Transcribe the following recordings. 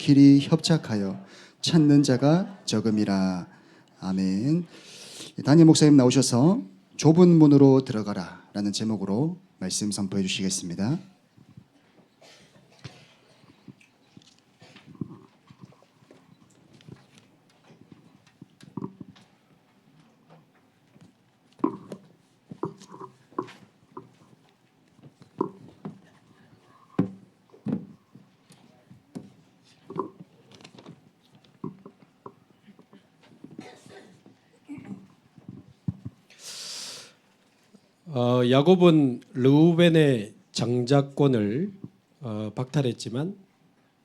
길이 협착하여 찾는 자가 적음이라. 아멘. 담임 목사님 나오셔서 좁은 문으로 들어가라 라는 제목으로 말씀 선포해 주시겠습니다. 야곱은 르우벤의 장자권을 박탈했지만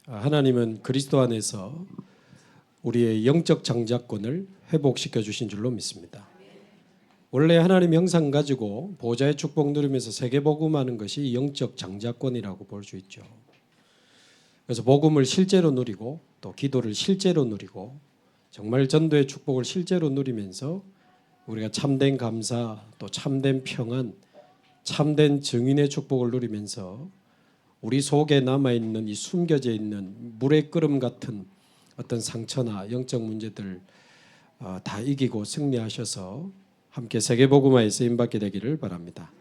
하나님은 그리스도 안에서 우리의 영적 장자권을 회복시켜 주신 줄로 믿습니다. 원래 하나님 형상 가지고 보좌의 축복 누리면서 세계복음하는 것이 영적 장자권이라고 볼 수 있죠. 그래서 복음을 실제로 누리고 또 기도를 실제로 누리고 정말 전도의 축복을 실제로 누리면서 우리가 참된 감사, 또 참된 평안, 참된 증인의 축복을 누리면서 우리 속에 남아있는 이 숨겨져 있는 물의 끓음 같은 어떤 상처나 영적 문제들 다 이기고 승리하셔서 함께 세계복음화에 쓰임받게 되기를 바랍니다.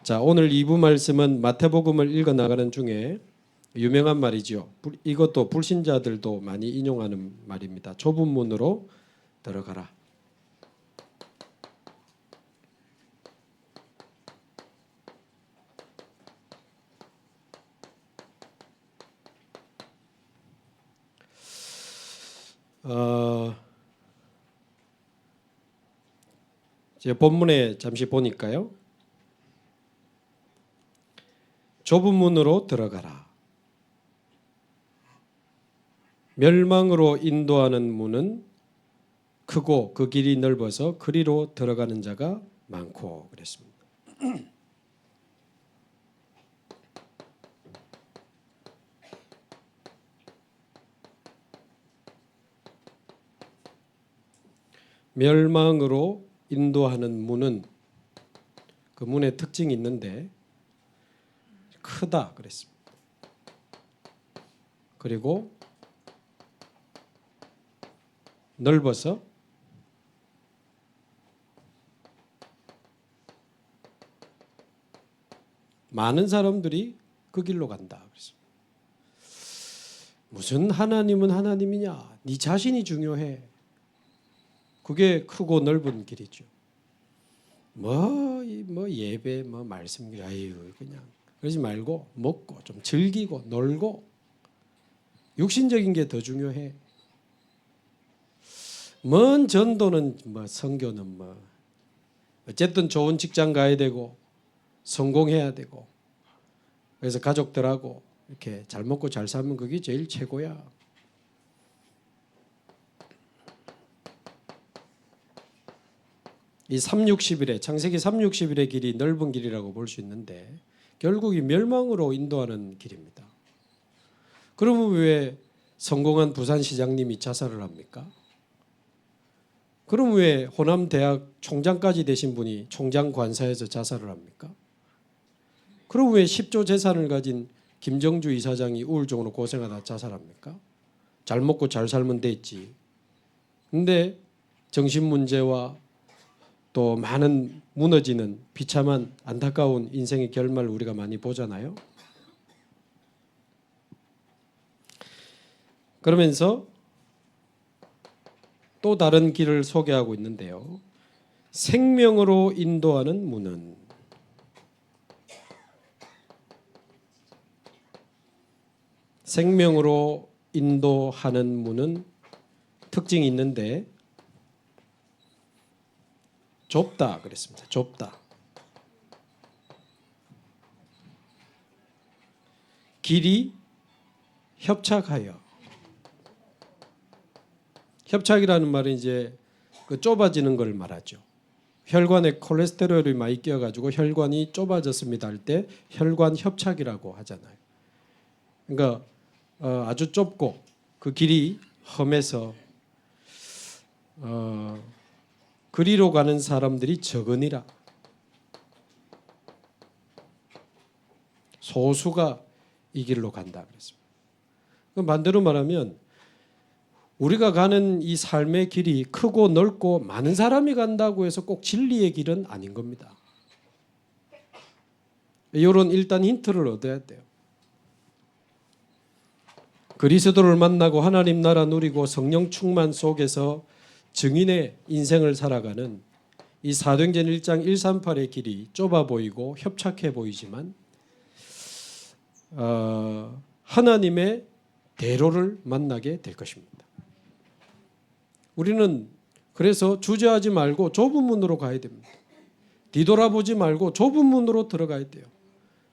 자, 오늘 2부 말씀은 마태복음을 읽어나가는 중에 유명한 말이죠. 이것도 불신자들도 많이 인용하는 말입니다. 좁은 문으로 들어가라. 제 본문에 잠시 보니까요. 좁은 문으로 들어가라. 멸망으로 인도하는 문은 크고 그 길이 넓어서 그리로 들어가는 자가 많고 그랬습니다. 멸망으로 인도하는 문은 그 문의 특징이 있는데 크다 그랬습니다. 그리고 넓어서 많은 사람들이 그 길로 간다 그랬습니다. 무슨 하나님은 하나님이냐? 네 자신이 중요해. 그게 크고 넓은 길이죠. 뭐 예배, 말씀, 아유 그냥 그러지 말고 먹고 좀 즐기고 놀고 육신적인 게 더 중요해. 먼 전도는 선교는 어쨌든 좋은 직장 가야 되고 성공해야 되고 그래서 가족들하고 이렇게 잘 먹고 잘 살면 그게 제일 최고야. 이 360일의 창세기 360일의 길이 넓은 길이라고 볼 수 있는데 결국 이 멸망으로 인도하는 길입니다. 그러면 왜 성공한 부산시장님이 자살을 합니까? 그럼 왜 호남대학 총장까지 되신 분이 총장 관사에서 자살을 합니까? 그럼 왜 10조 재산을 가진 김정주 이사장이 우울증으로 고생하다 자살합니까? 잘 먹고 잘 살면 됐지. 근데 정신문제와 또 많은 무너지는 비참한 안타까운 인생의 결말을 우리가 많이 보잖아요. 그러면서 또 다른 길을 소개하고 있는데요. 생명으로 인도하는 문은 생명으로 인도하는 문은 특징이 있는데 좁다 그랬습니다. 좁다. 길이 협착하여. 협착이라는 말은 이제 그 좁아지는 걸 말하죠. 혈관에 콜레스테롤이 많이 끼어가지고 혈관이 좁아졌습니다 할 때 혈관 협착이라고 하잖아요. 그러니까 아주 좁고 그 길이 험해서 그리로 가는 사람들이 적으니라. 소수가 이 길로 간다 그랬습니다. 그럼 반대로 말하면 우리가 가는 이 삶의 길이 크고 넓고 많은 사람이 간다고 해서 꼭 진리의 길은 아닌 겁니다. 이런 일단 힌트를 얻어야 돼요. 그리스도를 만나고 하나님 나라 누리고 성령 충만 속에서 증인의 인생을 살아가는 이 사도행전 1장 138의 길이 좁아 보이고 협착해 보이지만 하나님의 대로를 만나게 될 것입니다. 우리는 그래서 주저하지 말고 좁은 문으로 가야 됩니다. 뒤돌아보지 말고 좁은 문으로 들어가야 돼요.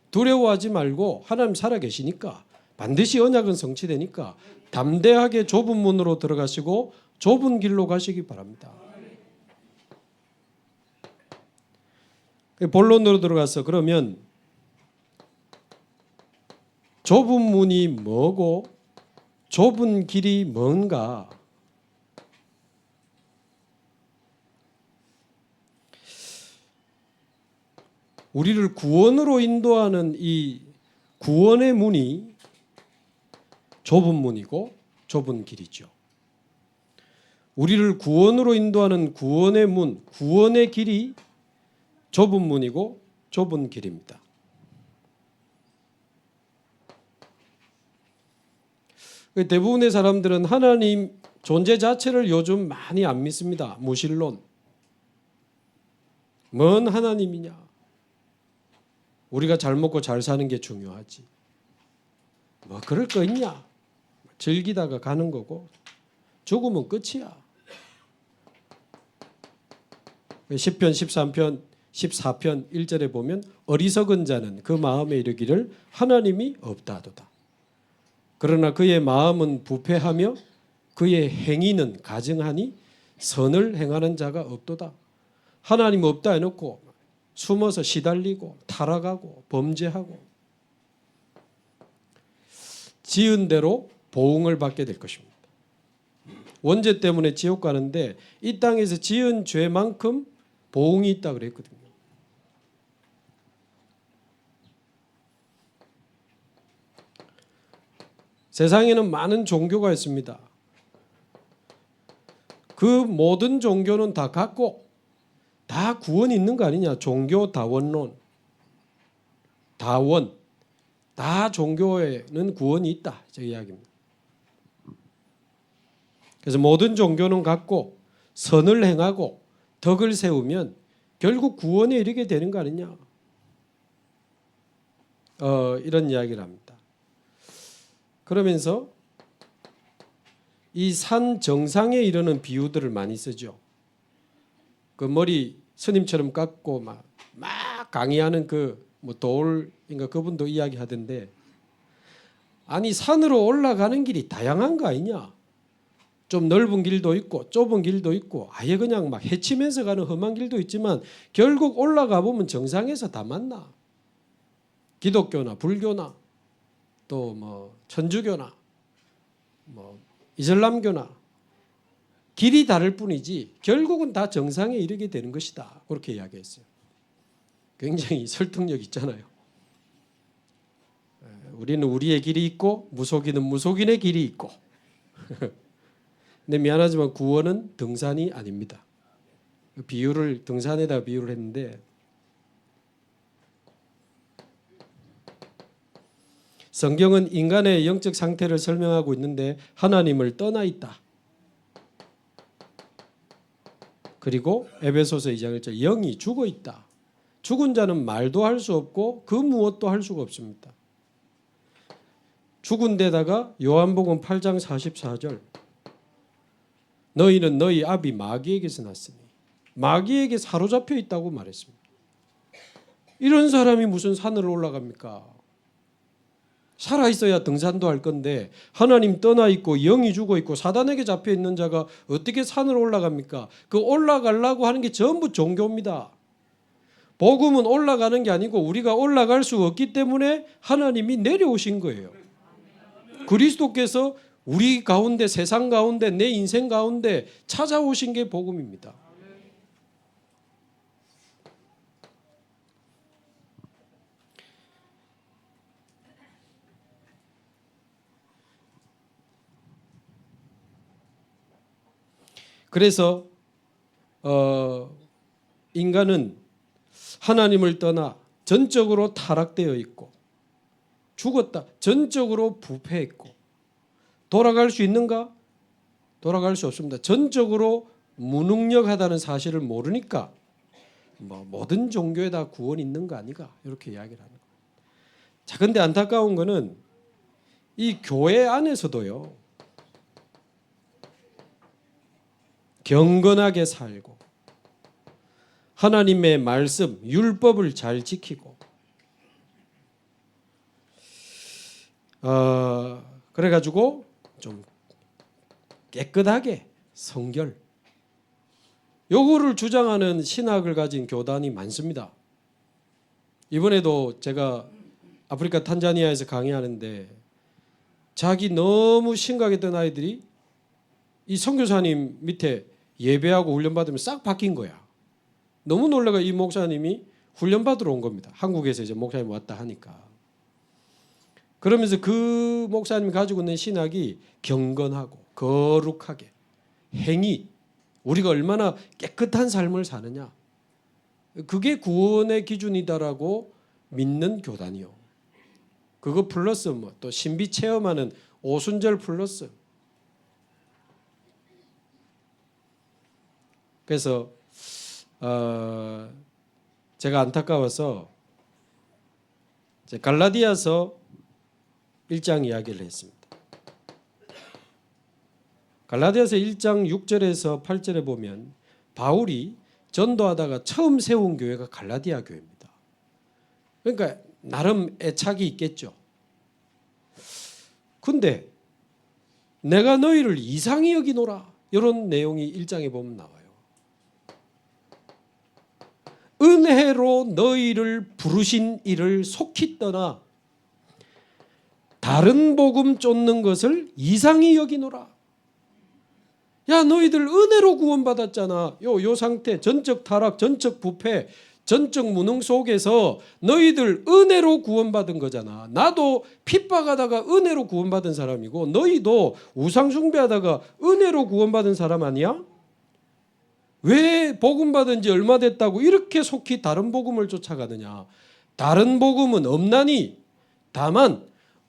두려워하지 말고 하나님 살아계시니까 반드시 언약은 성취되니까 담대하게 좁은 문으로 들어가시고 좁은 길로 가시기 바랍니다. 본론으로 들어가서 그러면 좁은 문이 뭐고 좁은 길이 뭔가 우리를 구원으로 인도하는 이 구원의 문이 좁은 문이고 좁은 길이죠. 우리를 구원으로 인도하는 구원의 문, 구원의 길이 좁은 문이고 좁은 길입니다. 대부분의 사람들은 하나님 존재 자체를 요즘 많이 안 믿습니다. 무신론. 뭔 하나님이냐? 우리가 잘 먹고 잘 사는 게 중요하지. 뭐 그럴 거 있냐? 즐기다가 가는 거고 죽으면 끝이야. 시편 13편 14편 1절에 보면 어리석은 자는 그 마음에 이르기를 하나님이 없다 하도다. 그러나 그의 마음은 부패하며 그의 행위는 가증하니 선을 행하는 자가 없도다. 하나님 없다 해놓고 숨어서 시달리고 타락하고 범죄하고 지은 대로 보응을 받게 될 것입니다. 원죄 때문에 지옥 가는데 이 땅에서 지은 죄만큼 보응이 있다 그랬거든요. 세상에는 많은 종교가 있습니다. 그 모든 종교는 다 같고 다 구원이 있는 거 아니냐. 종교 다원론. 다원. 다 종교에는 구원이 있다. 저 이야기입니다. 그래서 모든 종교는 같고 선을 행하고 덕을 세우면 결국 구원에 이르게 되는 거 아니냐. 이런 이야기를 합니다. 그러면서 이 산 정상에 이르는 비유들을 많이 쓰죠. 그 머리 스님처럼 깎고 막 강의하는 뭐 돌인가 그분도 이야기하던데 아니 산으로 올라가는 길이 다양한 거 아니냐. 좀 넓은 길도 있고 좁은 길도 있고 아예 그냥 막 헤치면서 가는 험한 길도 있지만 결국 올라가 보면 정상에서 다 만나. 기독교나 불교나 또 뭐 천주교나 뭐 이슬람교나 길이 다를 뿐이지 결국은 다 정상에 이르게 되는 것이다. 그렇게 이야기했어요. 굉장히 설득력 있잖아요. 우리는 우리의 길이 있고 무속인은 무속인의 길이 있고 근데 미안하지만 구원은 등산이 아닙니다. 비유를 등산에다 비유를 했는데 성경은 인간의 영적 상태를 설명하고 있는데 하나님을 떠나 있다. 그리고 에베소서 2장 1절 영이 죽어 있다. 죽은 자는 말도 할 수 없고 그 무엇도 할 수가 없습니다. 죽은 데다가 요한복음 8장 44절 너희는 너희 아비 마귀에게서 났으니 마귀에게 사로잡혀 있다고 말했습니다. 이런 사람이 무슨 산을 올라갑니까? 살아있어야 등산도 할 건데 하나님 떠나 있고 영이 죽어 있고 사단에게 잡혀 있는 자가 어떻게 산을 올라갑니까? 그 올라가려고 하는 게 전부 종교입니다. 복음은 올라가는 게 아니고 우리가 올라갈 수 없기 때문에 하나님이 내려오신 거예요. 그리스도께서 우리 가운데 세상 가운데 내 인생 가운데 찾아오신 게 복음입니다. 그래서 인간은 하나님을 떠나 전적으로 타락되어 있고 죽었다. 전적으로 부패했고 돌아갈 수 있는가? 돌아갈 수 없습니다. 전적으로 무능력하다는 사실을 모르니까 모든 종교에 다 구원이 있는 거 아니가 이렇게 이야기를 하는 거예요. 자, 근데 안타까운 거는 이 교회 안에서도요. 경건하게 살고 하나님의 말씀, 율법을 잘 지키고 그래가지고 좀 깨끗하게 성결 요거를 주장하는 신학을 가진 교단이 많습니다. 이번에도 제가 아프리카 탄자니아에서 강의하는데 자기 너무 심각했던 아이들이 이 선교사님 밑에 예배하고 훈련받으면 싹 바뀐 거야. 너무 놀라가 이 목사님이 훈련받으러 온 겁니다. 한국에서 이제 목사님 왔다 하니까. 그러면서 그 목사님이 가지고 있는 신학이 경건하고 거룩하게 행위 우리가 얼마나 깨끗한 삶을 사느냐 그게 구원의 기준이다라고 믿는 교단이요. 그거 플러스 또 신비 체험하는 오순절 플러스. 그래서 제가 안타까워서 갈라디아서 1장 이야기를 했습니다. 갈라디아서 1장 6절에서 8절에 보면 바울이 전도하다가 처음 세운 교회가 갈라디아 교회입니다. 그러니까 나름 애착이 있겠죠. 근데 내가 너희를 이상히 여기노라 이런 내용이 1장에 보면 나와요. 은혜로 너희를 부르신 이를 속히 떠나 다른 복음 쫓는 것을 이상히 여기노라. 야 너희들 은혜로 구원받았잖아. 요 상태 전적 타락, 전적 부패, 전적 무능 속에서 너희들 은혜로 구원받은 거잖아. 나도 핍박하다가 은혜로 구원받은 사람이고 너희도 우상 숭배하다가 은혜로 구원받은 사람 아니야? 왜 복음 받은 지 얼마 됐다고 이렇게 속히 다른 복음을 쫓아가느냐. 다른 복음은 없나니 다만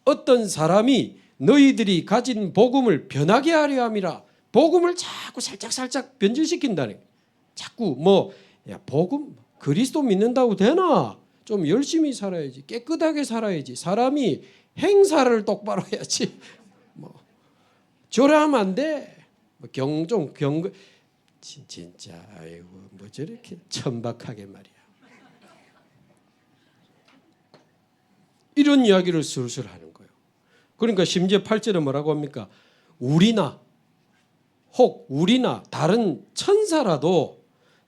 어떤 사람이 너희들이 가진 복음을 변하게 하려 함이라. 복음을 자꾸 살짝 변질시킨다는 거예요. 자꾸 야 복음 그리스도 믿는다고 되나? 좀 열심히 살아야지. 깨끗하게 살아야지. 사람이 행사를 똑바로 해야지. 저러면 안 돼. 진짜 아이고 저렇게 천박하게 말이야. 이런 이야기를 슬슬 하는 거예요. 그러니까 심지어 8절에 뭐라고 합니까? 우리나 다른 천사라도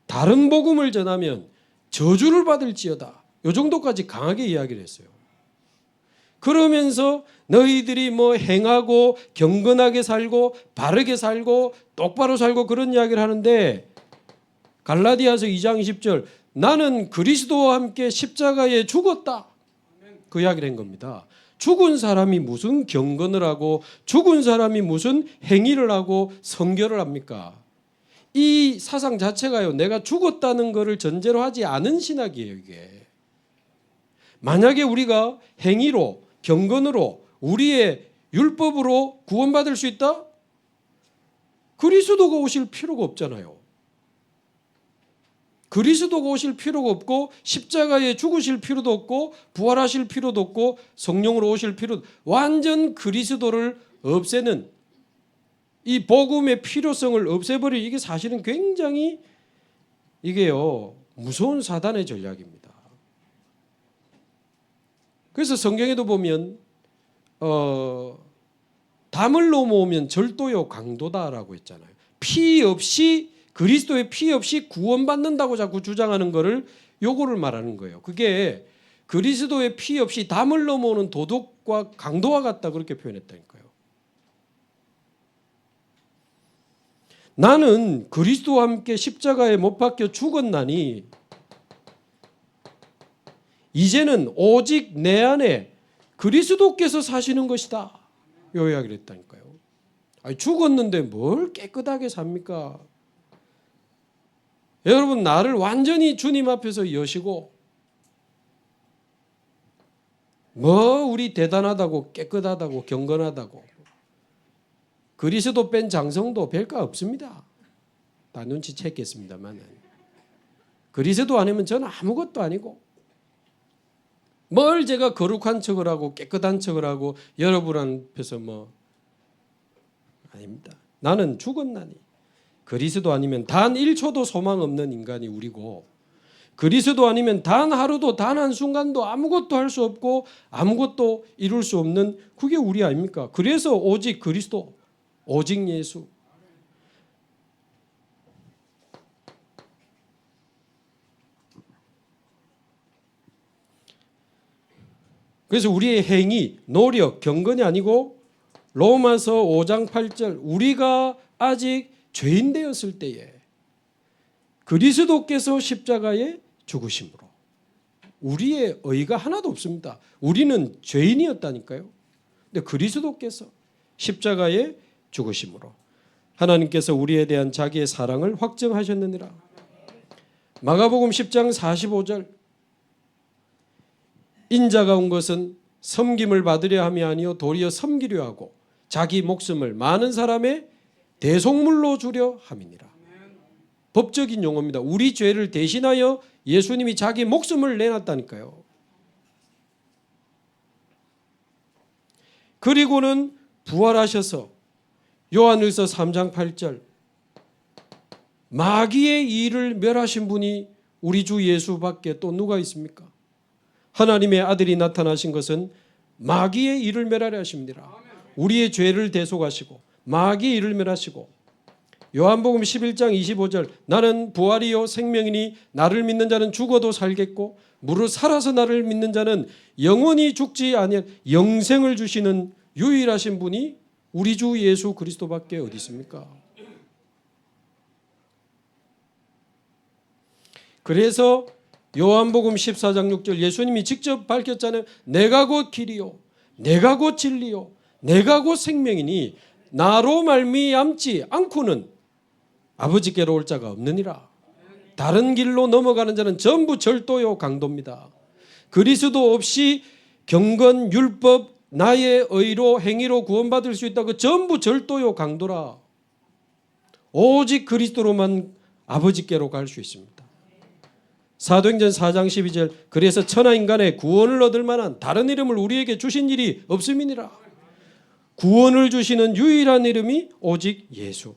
다른 복음을 전하면 저주를 받을지어다. 이 정도까지 강하게 이야기를 했어요. 그러면서 너희들이 행하고 경건하게 살고 바르게 살고 똑바로 살고 그런 이야기를 하는데 갈라디아서 2장 20절 나는 그리스도와 함께 십자가에 죽었다. 그 이야기를 한 겁니다. 죽은 사람이 무슨 경건을 하고 죽은 사람이 무슨 행위를 하고 성결을 합니까? 이 사상 자체가요. 내가 죽었다는 것을 전제로 하지 않은 신학이에요. 이게. 만약에 우리가 행위로 경건으로 우리의 율법으로 구원받을 수 있다? 그리스도가 오실 필요가 없잖아요. 그리스도가 오실 필요가 없고 십자가에 죽으실 필요도 없고 부활하실 필요도 없고 성령으로 오실 필요도 완전 그리스도를 없애는 이 복음의 필요성을 없애버릴 이게 사실은 굉장히 이게요 무서운 사단의 전략입니다. 그래서 성경에도 보면 담을 넘어오면 절도요 강도다라고 했잖아요. 피 없이 그리스도의 피 없이 구원받는다고 자꾸 주장하는 거를 요거를 말하는 거예요. 그게 그리스도의 피 없이 담을 넘어오는 도둑과 강도와 같다 그렇게 표현했다니까요. 나는 그리스도와 함께 십자가에 못 박혀 죽었나니 이제는 오직 내 안에 그리스도께서 사시는 것이다. 요 이야기를 했다니까요. 아니, 죽었는데 뭘 깨끗하게 삽니까? 여러분, 나를 완전히 주님 앞에서 여시고 뭐 우리 대단하다고 깨끗하다고 경건하다고 그리스도 뺀 장성도 별거 없습니다. 다 눈치챘겠습니다만 그리스도 아니면 저는 아무것도 아니고 뭘 제가 거룩한 척을 하고 깨끗한 척을 하고 여러분 앞에서 뭐 아닙니다. 나는 죽었나니 그리스도 아니면 단 1초도 소망 없는 인간이 우리고 그리스도 아니면 단 하루도 단 한순간도 아무것도 할 수 없고 아무것도 이룰 수 없는 그게 우리 아닙니까? 그래서 오직 그리스도, 오직 예수. 그래서 우리의 행위, 노력, 경건이 아니고 로마서 5장 8절 우리가 아직 죄인 되었을 때에 그리스도께서 십자가에 죽으심으로 우리의 의가 하나도 없습니다. 우리는 죄인이었다니까요. 근데 그리스도께서 십자가에 죽으심으로 하나님께서 우리에 대한 자기의 사랑을 확증하셨느니라. 마가복음 10장 45절 인자가 온 것은 섬김을 받으려 함이 아니요 도리어 섬기려 하고 자기 목숨을 많은 사람의 대속물로 주려 함이니라. 법적인 용어입니다. 우리 죄를 대신하여 예수님이 자기 목숨을 내놨다니까요. 그리고는 부활하셔서 요한일서 3장 8절 마귀의 일을 멸하신 분이 우리 주 예수밖에 또 누가 있습니까? 하나님의 아들이 나타나신 것은 마귀의 일을 멸하려 하십니다. 우리의 죄를 대속하시고 마귀의 일을 멸하시고 요한복음 11장 25절 나는 부활이요 생명이니 나를 믿는 자는 죽어도 살겠고 무릇 살아서 나를 믿는 자는 영원히 죽지 아니한 영생을 주시는 유일하신 분이 우리 주 예수 그리스도밖에 어디 있습니까? 그래서 요한복음 14장 6절 예수님이 직접 밝혔잖아요. 내가 곧 길이요 내가 곧 진리요 내가 곧 생명이니 나로 말미암지 않고는 아버지께로 올 자가 없느니라. 다른 길로 넘어가는 자는 전부 절도요 강도입니다. 그리스도 없이 경건 율법 나의 의로 행위로 구원받을 수 있다고 전부 절도요 강도라. 오직 그리스도로만 아버지께로 갈 수 있습니다. 사도행전 4장 12절 그래서 천하 인간의 구원을 얻을 만한 다른 이름을 우리에게 주신 일이 없음이니라. 구원을 주시는 유일한 이름이 오직 예수.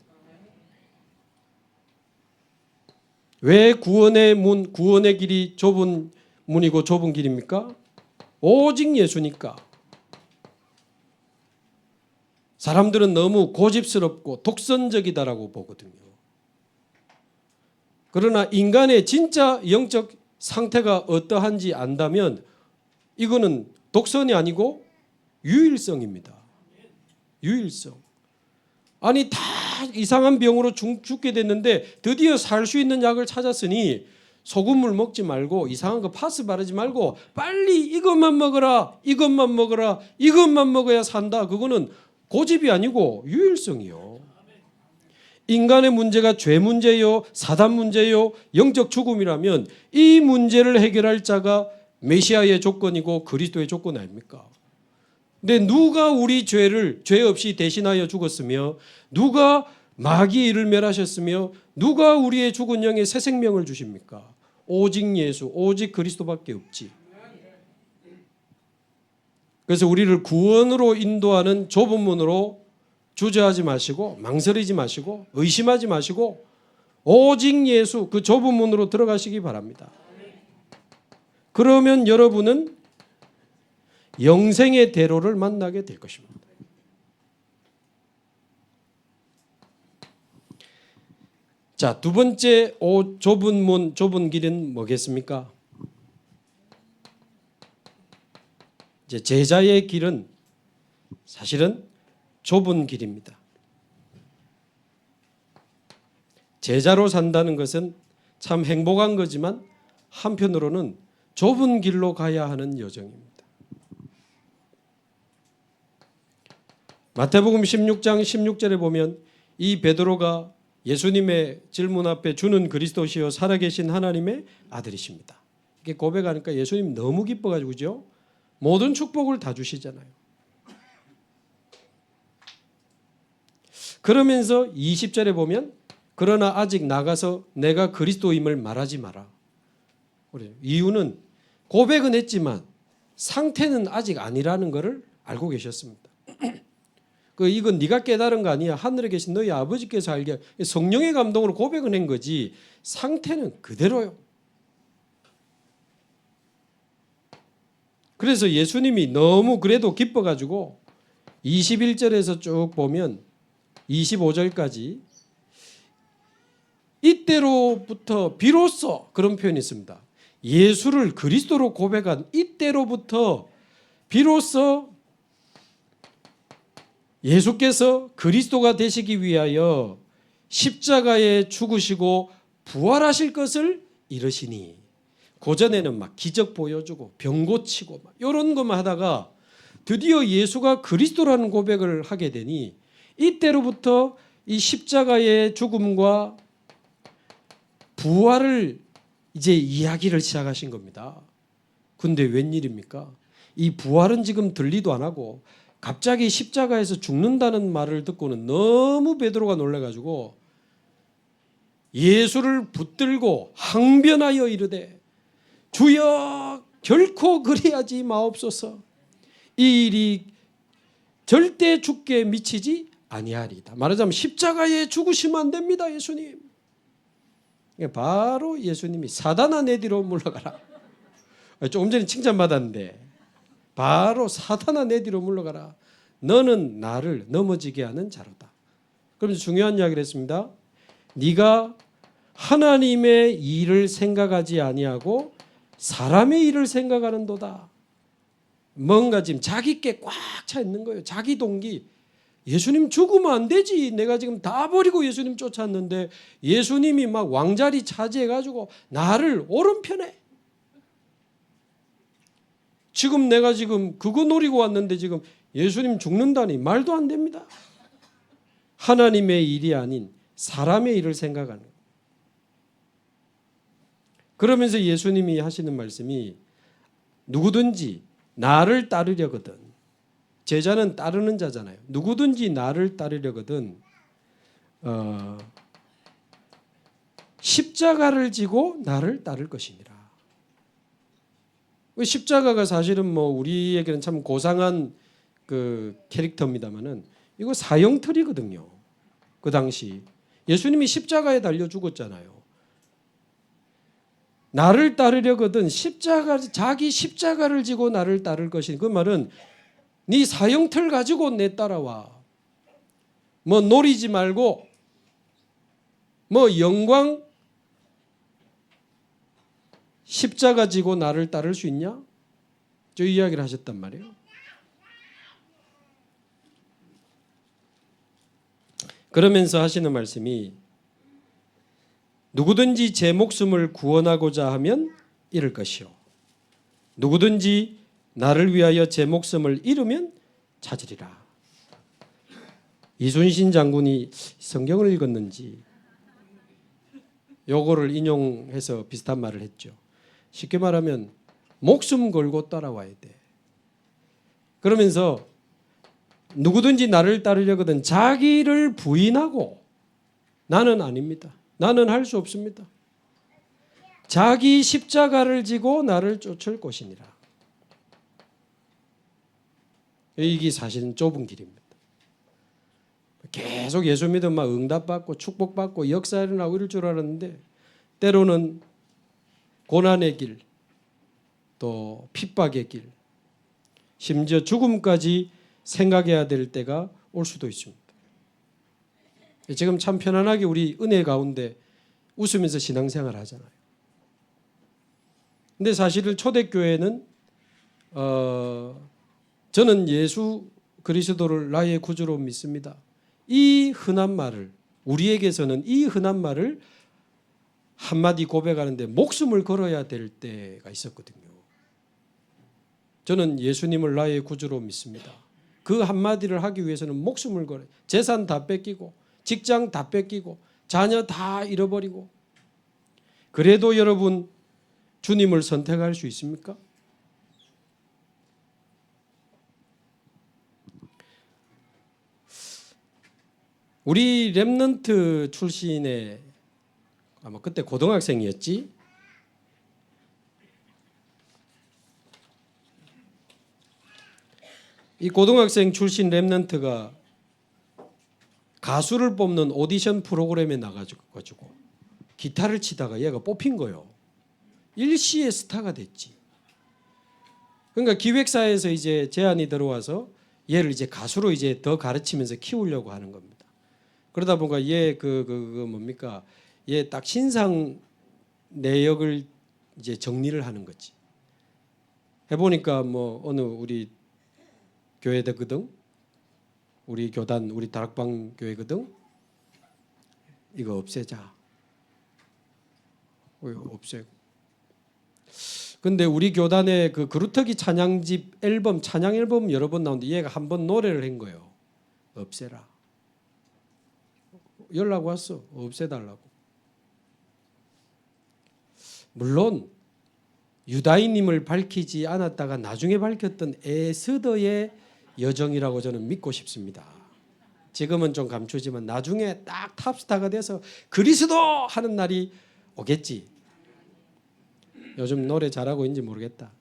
왜 구원의 문, 구원의 길이 좁은 문이고 좁은 길입니까? 오직 예수니까. 사람들은 너무 고집스럽고 독선적이다라고 보거든요. 그러나 인간의 진짜 영적 상태가 어떠한지 안다면 이거는 독선이 아니고 유일성입니다. 유일성. 아니 다 이상한 병으로 죽게 됐는데 드디어 살 수 있는 약을 찾았으니 소금물 먹지 말고 이상한 거 파스 바르지 말고 빨리 이것만 먹어라 이것만 먹어라 이것만 먹어야 산다. 그거는 고집이 아니고 유일성이요. 인간의 문제가 죄 문제요 사단 문제요 영적 죽음이라면 이 문제를 해결할 자가 메시아의 조건이고 그리스도의 조건 아닙니까? 근데 누가 우리 죄를 죄 없이 대신하여 죽었으며 누가 마귀의 일을 멸하셨으며 누가 우리의 죽은 영에 새 생명을 주십니까? 오직 예수 오직 그리스도밖에 없지. 그래서 우리를 구원으로 인도하는 좁은 문으로 주저하지 마시고 망설이지 마시고 의심하지 마시고 오직 예수 그 좁은 문으로 들어가시기 바랍니다. 그러면 여러분은 영생의 대로를 만나게 될 것입니다. 자, 두 번째 좁은 문, 좁은 길은 뭐겠습니까? 이제 제자의 길은 사실은 좁은 길입니다. 제자로 산다는 것은 참 행복한 거지만 한편으로는 좁은 길로 가야 하는 여정입니다. 마태복음 16장 16절에 보면 이 베드로가 예수님의 질문 앞에 주는 그리스도시요 살아계신 하나님의 아들이십니다. 이렇게 고백하니까 예수님 너무 기뻐가지고 그죠? 모든 축복을 다 주시잖아요. 그러면서 20절에 보면 그러나 아직 나가서 내가 그리스도임을 말하지 마라. 그래요. 이유는 고백은 했지만 상태는 아직 아니라는 것을 알고 계셨습니다. 이건 네가 깨달은 거 아니야. 하늘에 계신 너희 아버지께서 알게 성령의 감동으로 고백은 한 거지 상태는 그대로요. 그래서 예수님이 너무 그래도 기뻐가지고 21절에서 쭉 보면 25절까지 이때로부터 비로소 그런 표현이 있습니다. 예수를 그리스도로 고백한 이때로부터 비로소 예수께서 그리스도가 되시기 위하여 십자가에 죽으시고 부활하실 것을 이르시니 고전에는 막 기적 보여주고 병 고치고 막 이런 것만 하다가 드디어 예수가 그리스도라는 고백을 하게 되니 이때로부터 이 십자가의 죽음과 부활을 이제 이야기를 시작하신 겁니다. 근데 웬일입니까? 이 부활은 지금 들리도 안 하고 갑자기 십자가에서 죽는다는 말을 듣고는 너무 베드로가 놀라가지고 예수를 붙들고 항변하여 이르되 주여 결코 그리하지 마옵소서. 이 일이 절대 죽게 미치지 아니하리이다. 말하자면 십자가에 죽으시면 안 됩니다. 예수님. 바로 예수님이 사단아 내 뒤로 물러가라. 조금 전에 칭찬받았는데 바로 사탄아 내 뒤로 물러가라. 너는 나를 넘어지게 하는 자로다. 그러면서 중요한 이야기를 했습니다. 네가 하나님의 일을 생각하지 아니하고 사람의 일을 생각하는도다. 뭔가 지금 자기께 꽉 차 있는 거예요. 자기 동기. 예수님 죽으면 안 되지. 내가 지금 다 버리고 예수님 쫓았는데 예수님이 막 왕자리 차지해가지고 나를 오른편에 지금 내가 지금 그거 노리고 왔는데 지금 예수님 죽는다니 말도 안 됩니다. 하나님의 일이 아닌 사람의 일을 생각하는 거예요. 그러면서 예수님이 하시는 말씀이 누구든지 나를 따르려거든 제자는 따르는 자잖아요. 누구든지 나를 따르려거든 십자가를 지고 나를 따를 것이니라. 십자가가 사실은 뭐 우리에게는 참 고상한 그 캐릭터입니다만은 이거 사형틀이거든요. 그 당시 예수님이 십자가에 달려 죽었잖아요. 나를 따르려거든 자기 십자가를 지고 나를 따를 것이니 그 말은 네 사형틀 가지고 내 따라와. 뭐 노리지 말고 뭐 영광 십자가 지고 나를 따를 수 있냐? 저 이야기를 하셨단 말이에요. 그러면서 하시는 말씀이 누구든지 제 목숨을 구원하고자 하면 잃을 것이요 누구든지 나를 위하여 제 목숨을 잃으면 찾으리라. 이순신 장군이 성경을 읽었는지 요거를 인용해서 비슷한 말을 했죠. 쉽게 말하면 목숨 걸고 따라와야 돼. 그러면서 누구든지 나를 따르려거든 자기를 부인하고 나는 아닙니다. 나는 할 수 없습니다. 자기 십자가를 지고 나를 쫓을 것이니라. 이게 사실은 좁은 길입니다. 계속 예수 믿으면 막 응답받고 축복받고 역사 일어나고 이럴 줄 알았는데 때로는 고난의 길, 또 핍박의 길, 심지어 죽음까지 생각해야 될 때가 올 수도 있습니다. 지금 참 편안하게 우리 은혜 가운데 웃으면서 신앙생활 하잖아요. 근데 사실은 초대교회는 저는 예수 그리스도를 나의 구주로 믿습니다. 이 흔한 말을 우리에게서는 이 흔한 말을 한마디 고백하는데 목숨을 걸어야 될 때가 있었거든요. 저는 예수님을 나의 구주로 믿습니다. 그 한마디를 하기 위해서는 목숨을 걸어요. 재산 다 뺏기고 직장 다 뺏기고 자녀 다 잃어버리고 그래도 여러분 주님을 선택할 수 있습니까? 우리 렘넌트 출신의 아마 그때 고등학생이었지. 이 고등학생 출신 렘넌트가 가수를 뽑는 오디션 프로그램에 나가지고 기타를 치다가 얘가 뽑힌 거예요. 일시의 스타가 됐지. 그러니까 기획사에서 이제 제안이 들어와서 얘를 이제 가수로 이제 더 가르치면서 키우려고 하는 겁니다. 그러다 보니까 얘 뭡니까? 얘 딱 신상 내역을 이제 정리를 하는 거지. 해보니까 뭐 어느 우리 교회거든, 우리 교단, 우리 다락방 교회거든. 이거 없애자. 없애고. 근데 우리 교단의 그 그루터기 찬양집 앨범, 찬양 앨범 여러 번 나오는데 얘가 한 번 노래를 한 거예요. 없애라. 연락 왔어. 없애달라고. 물론 유다인임을 밝히지 않았다가 나중에 밝혔던 에스더의 여정이라고 저는 믿고 싶습니다. 지금은 좀 감추지만 나중에 딱 탑스타가 돼서 그리스도 하는 날이 오겠지. 요즘 노래 잘하고 있는지 모르겠다.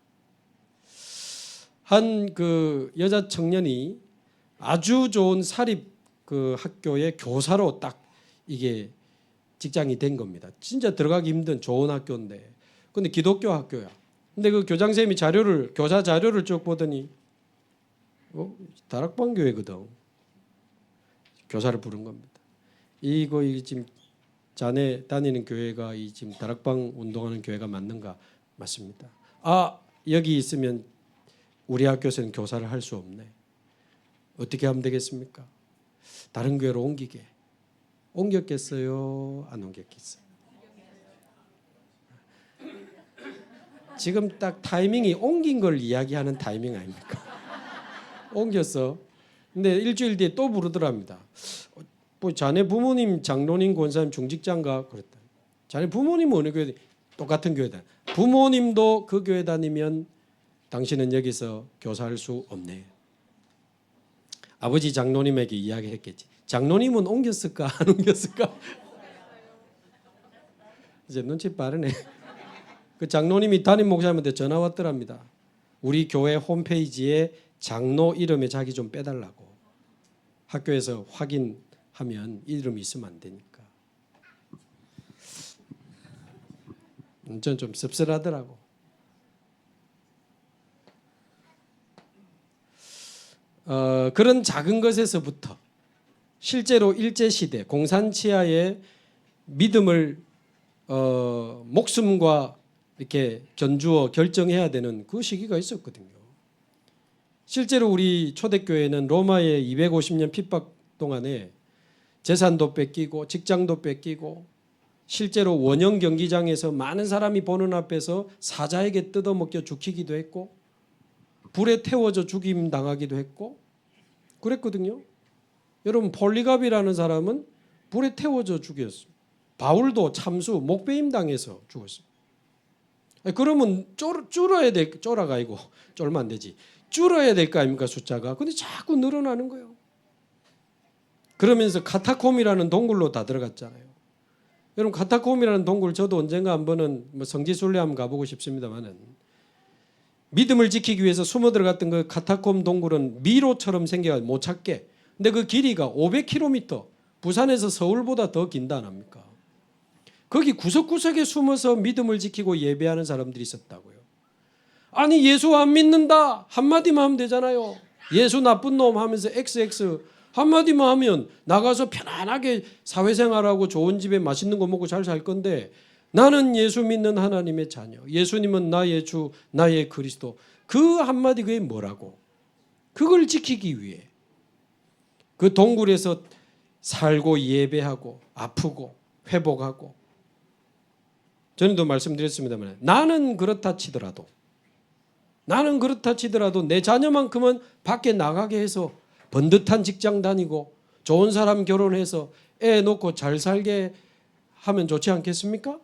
한 그 여자 청년이 아주 좋은 사립 그 학교의 교사로 딱 이게 직장이 된 겁니다. 진짜 들어가기 힘든 좋은 학교인데, 근데 기독교 학교야. 근데 그 교장 선생님이 교사 자료를 쭉 보더니 다락방 교회거든. 교사를 부른 겁니다. 이거 지금 자네 다니는 교회가 이 지금 다락방 운동하는 교회가 맞는가? 맞습니다. 아, 여기 있으면 우리 학교에서는 교사를 할 수 없네. 어떻게 하면 되겠습니까? 다른 교회로 옮기게. 옮겼겠어요? 안 옮겼겠어요? 지금 딱 타이밍이 옮긴 걸 이야기하는 타이밍 아닙니까? 옮겼어. 근데 일주일 뒤에 또 부르더랍니다. 뭐 자네 부모님 장로님 권사님 중직자인가 그랬다. 자네 부모님은 어느 교회? 똑같은 교회다. 부모님도 그 교회 다니면 당신은 여기서 교사할 수 없네. 아버지 장로님에게 이야기했겠지. 장로님은 옮겼을까 안 옮겼을까? 이제 눈치 빠르네. 그 장로님이 담임 목사님한테 전화 왔더랍니다. 우리 교회 홈페이지에 장로 이름에 자기 좀 빼달라고. 학교에서 확인하면 이름이 있으면 안 되니까. 전 좀 씁쓸하더라고. 그런 작은 것에서부터 실제로 일제시대 공산치하의 믿음을 목숨과 이렇게 견주어 결정해야 되는 그 시기가 있었거든요. 실제로 우리 초대교회는 로마의 250년 핍박 동안에 재산도 뺏기고 직장도 뺏기고 실제로 원형 경기장에서 많은 사람이 보는 앞에서 사자에게 뜯어먹겨 죽히기도 했고 불에 태워져 죽임 당하기도 했고 그랬거든요. 여러분 폴리갑이라는 사람은 불에 태워져 죽였어요. 바울도 참수 목배임 당해서 죽었어요. 그러면 줄어야 될 쫄아가 아니고 쫄면 안 되지. 줄어야 될 거 아닙니까 숫자가. 근데 자꾸 늘어나는 거예요. 그러면서 카타콤이라는 동굴로 다 들어갔잖아요. 여러분 카타콤이라는 동굴 저도 언젠가 한번은 뭐 성지순례 한번 가보고 싶습니다만은 믿음을 지키기 위해서 숨어 들어갔던 그 카타콤 동굴은 미로처럼 생겨서 못 찾게. 근데 그 길이가 500km, 부산에서 서울보다 더 긴다 안 합니까? 거기 구석구석에 숨어서 믿음을 지키고 예배하는 사람들이 있었다고요. 아니 예수 안 믿는다 한마디만 하면 되잖아요. 예수 나쁜 놈 하면서 XX 한마디만 하면 나가서 편안하게 사회생활하고 좋은 집에 맛있는 거 먹고 잘 살 건데 나는 예수 믿는 하나님의 자녀. 예수님은 나의 주, 나의 그리스도. 그 한마디 그게 뭐라고? 그걸 지키기 위해 그 동굴에서 살고 예배하고 아프고 회복하고 전에도 말씀드렸습니다만 나는 그렇다 치더라도 내 자녀만큼은 밖에 나가게 해서 번듯한 직장 다니고 좋은 사람 결혼해서 애 놓고 잘 살게 하면 좋지 않겠습니까?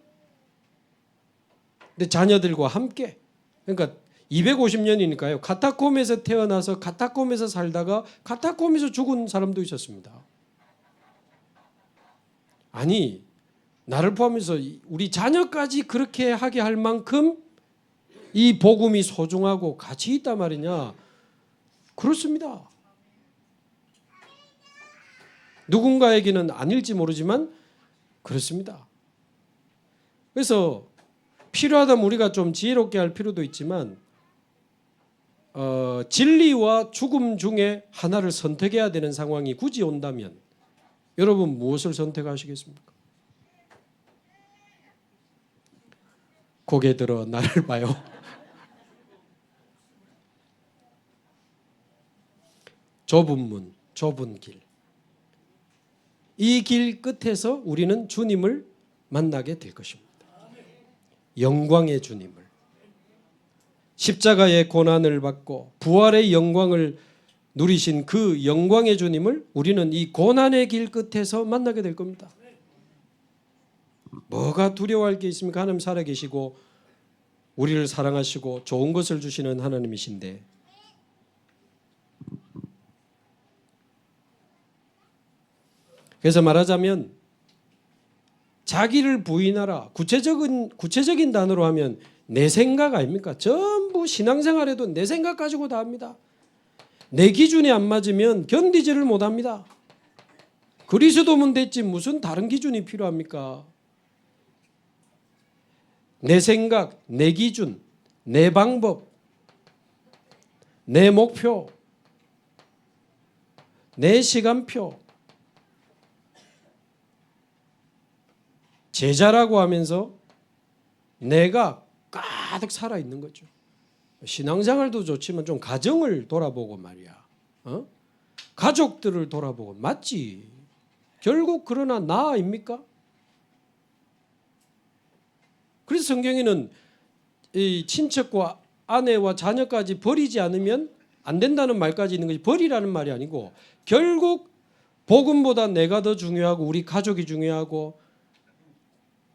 근데 자녀들과 함께, 그러니까 250년이니까요. 카타콤에서 태어나서 카타콤에서 살다가 카타콤에서 죽은 사람도 있었습니다. 아니, 나를 포함해서 우리 자녀까지 그렇게 하게 할 만큼 이 복음이 소중하고 가치 있단 말이냐? 그렇습니다. 누군가에게는 아닐지 모르지만 그렇습니다. 그래서 필요하다면 우리가 좀 지혜롭게 할 필요도 있지만 진리와 죽음 중에 하나를 선택해야 되는 상황이 굳이 온다면 여러분 무엇을 선택하시겠습니까? 고개 들어 나를 봐요. 좁은 문, 좁은 길. 이 길 끝에서 우리는 주님을 만나게 될 것입니다. 영광의 주님을. 십자가의 고난을 받고 부활의 영광을 누리신 그 영광의 주님을 우리는 이 고난의 길 끝에서 만나게 될 겁니다. 뭐가 두려워할 게 있습니까? 하나님 살아계시고 우리를 사랑하시고 좋은 것을 주시는 하나님이신데, 그래서 말하자면 자기를 부인하라. 구체적인 단어로 하면 내 생각 아닙니까? 전부 신앙생활에도 내 생각 가지고 다 합니다. 내 기준에 안 맞으면 견디지를 못합니다. 그리스도면 됐지 무슨 다른 기준이 필요합니까? 내 생각, 내 기준, 내 방법, 내 목표, 내 시간표, 제자라고 하면서 내가 가득 살아있는 거죠. 신앙생활도 좋지만 좀 가정을 돌아보고 말이야. 가족들을 돌아보고 맞지. 결국 그러나 나 아닙니까? 그래서 성경에는 이 친척과 아내와 자녀까지 버리지 않으면 안 된다는 말까지 있는 것이 버리라는 말이 아니고 결국 복음보다 내가 더 중요하고 우리 가족이 중요하고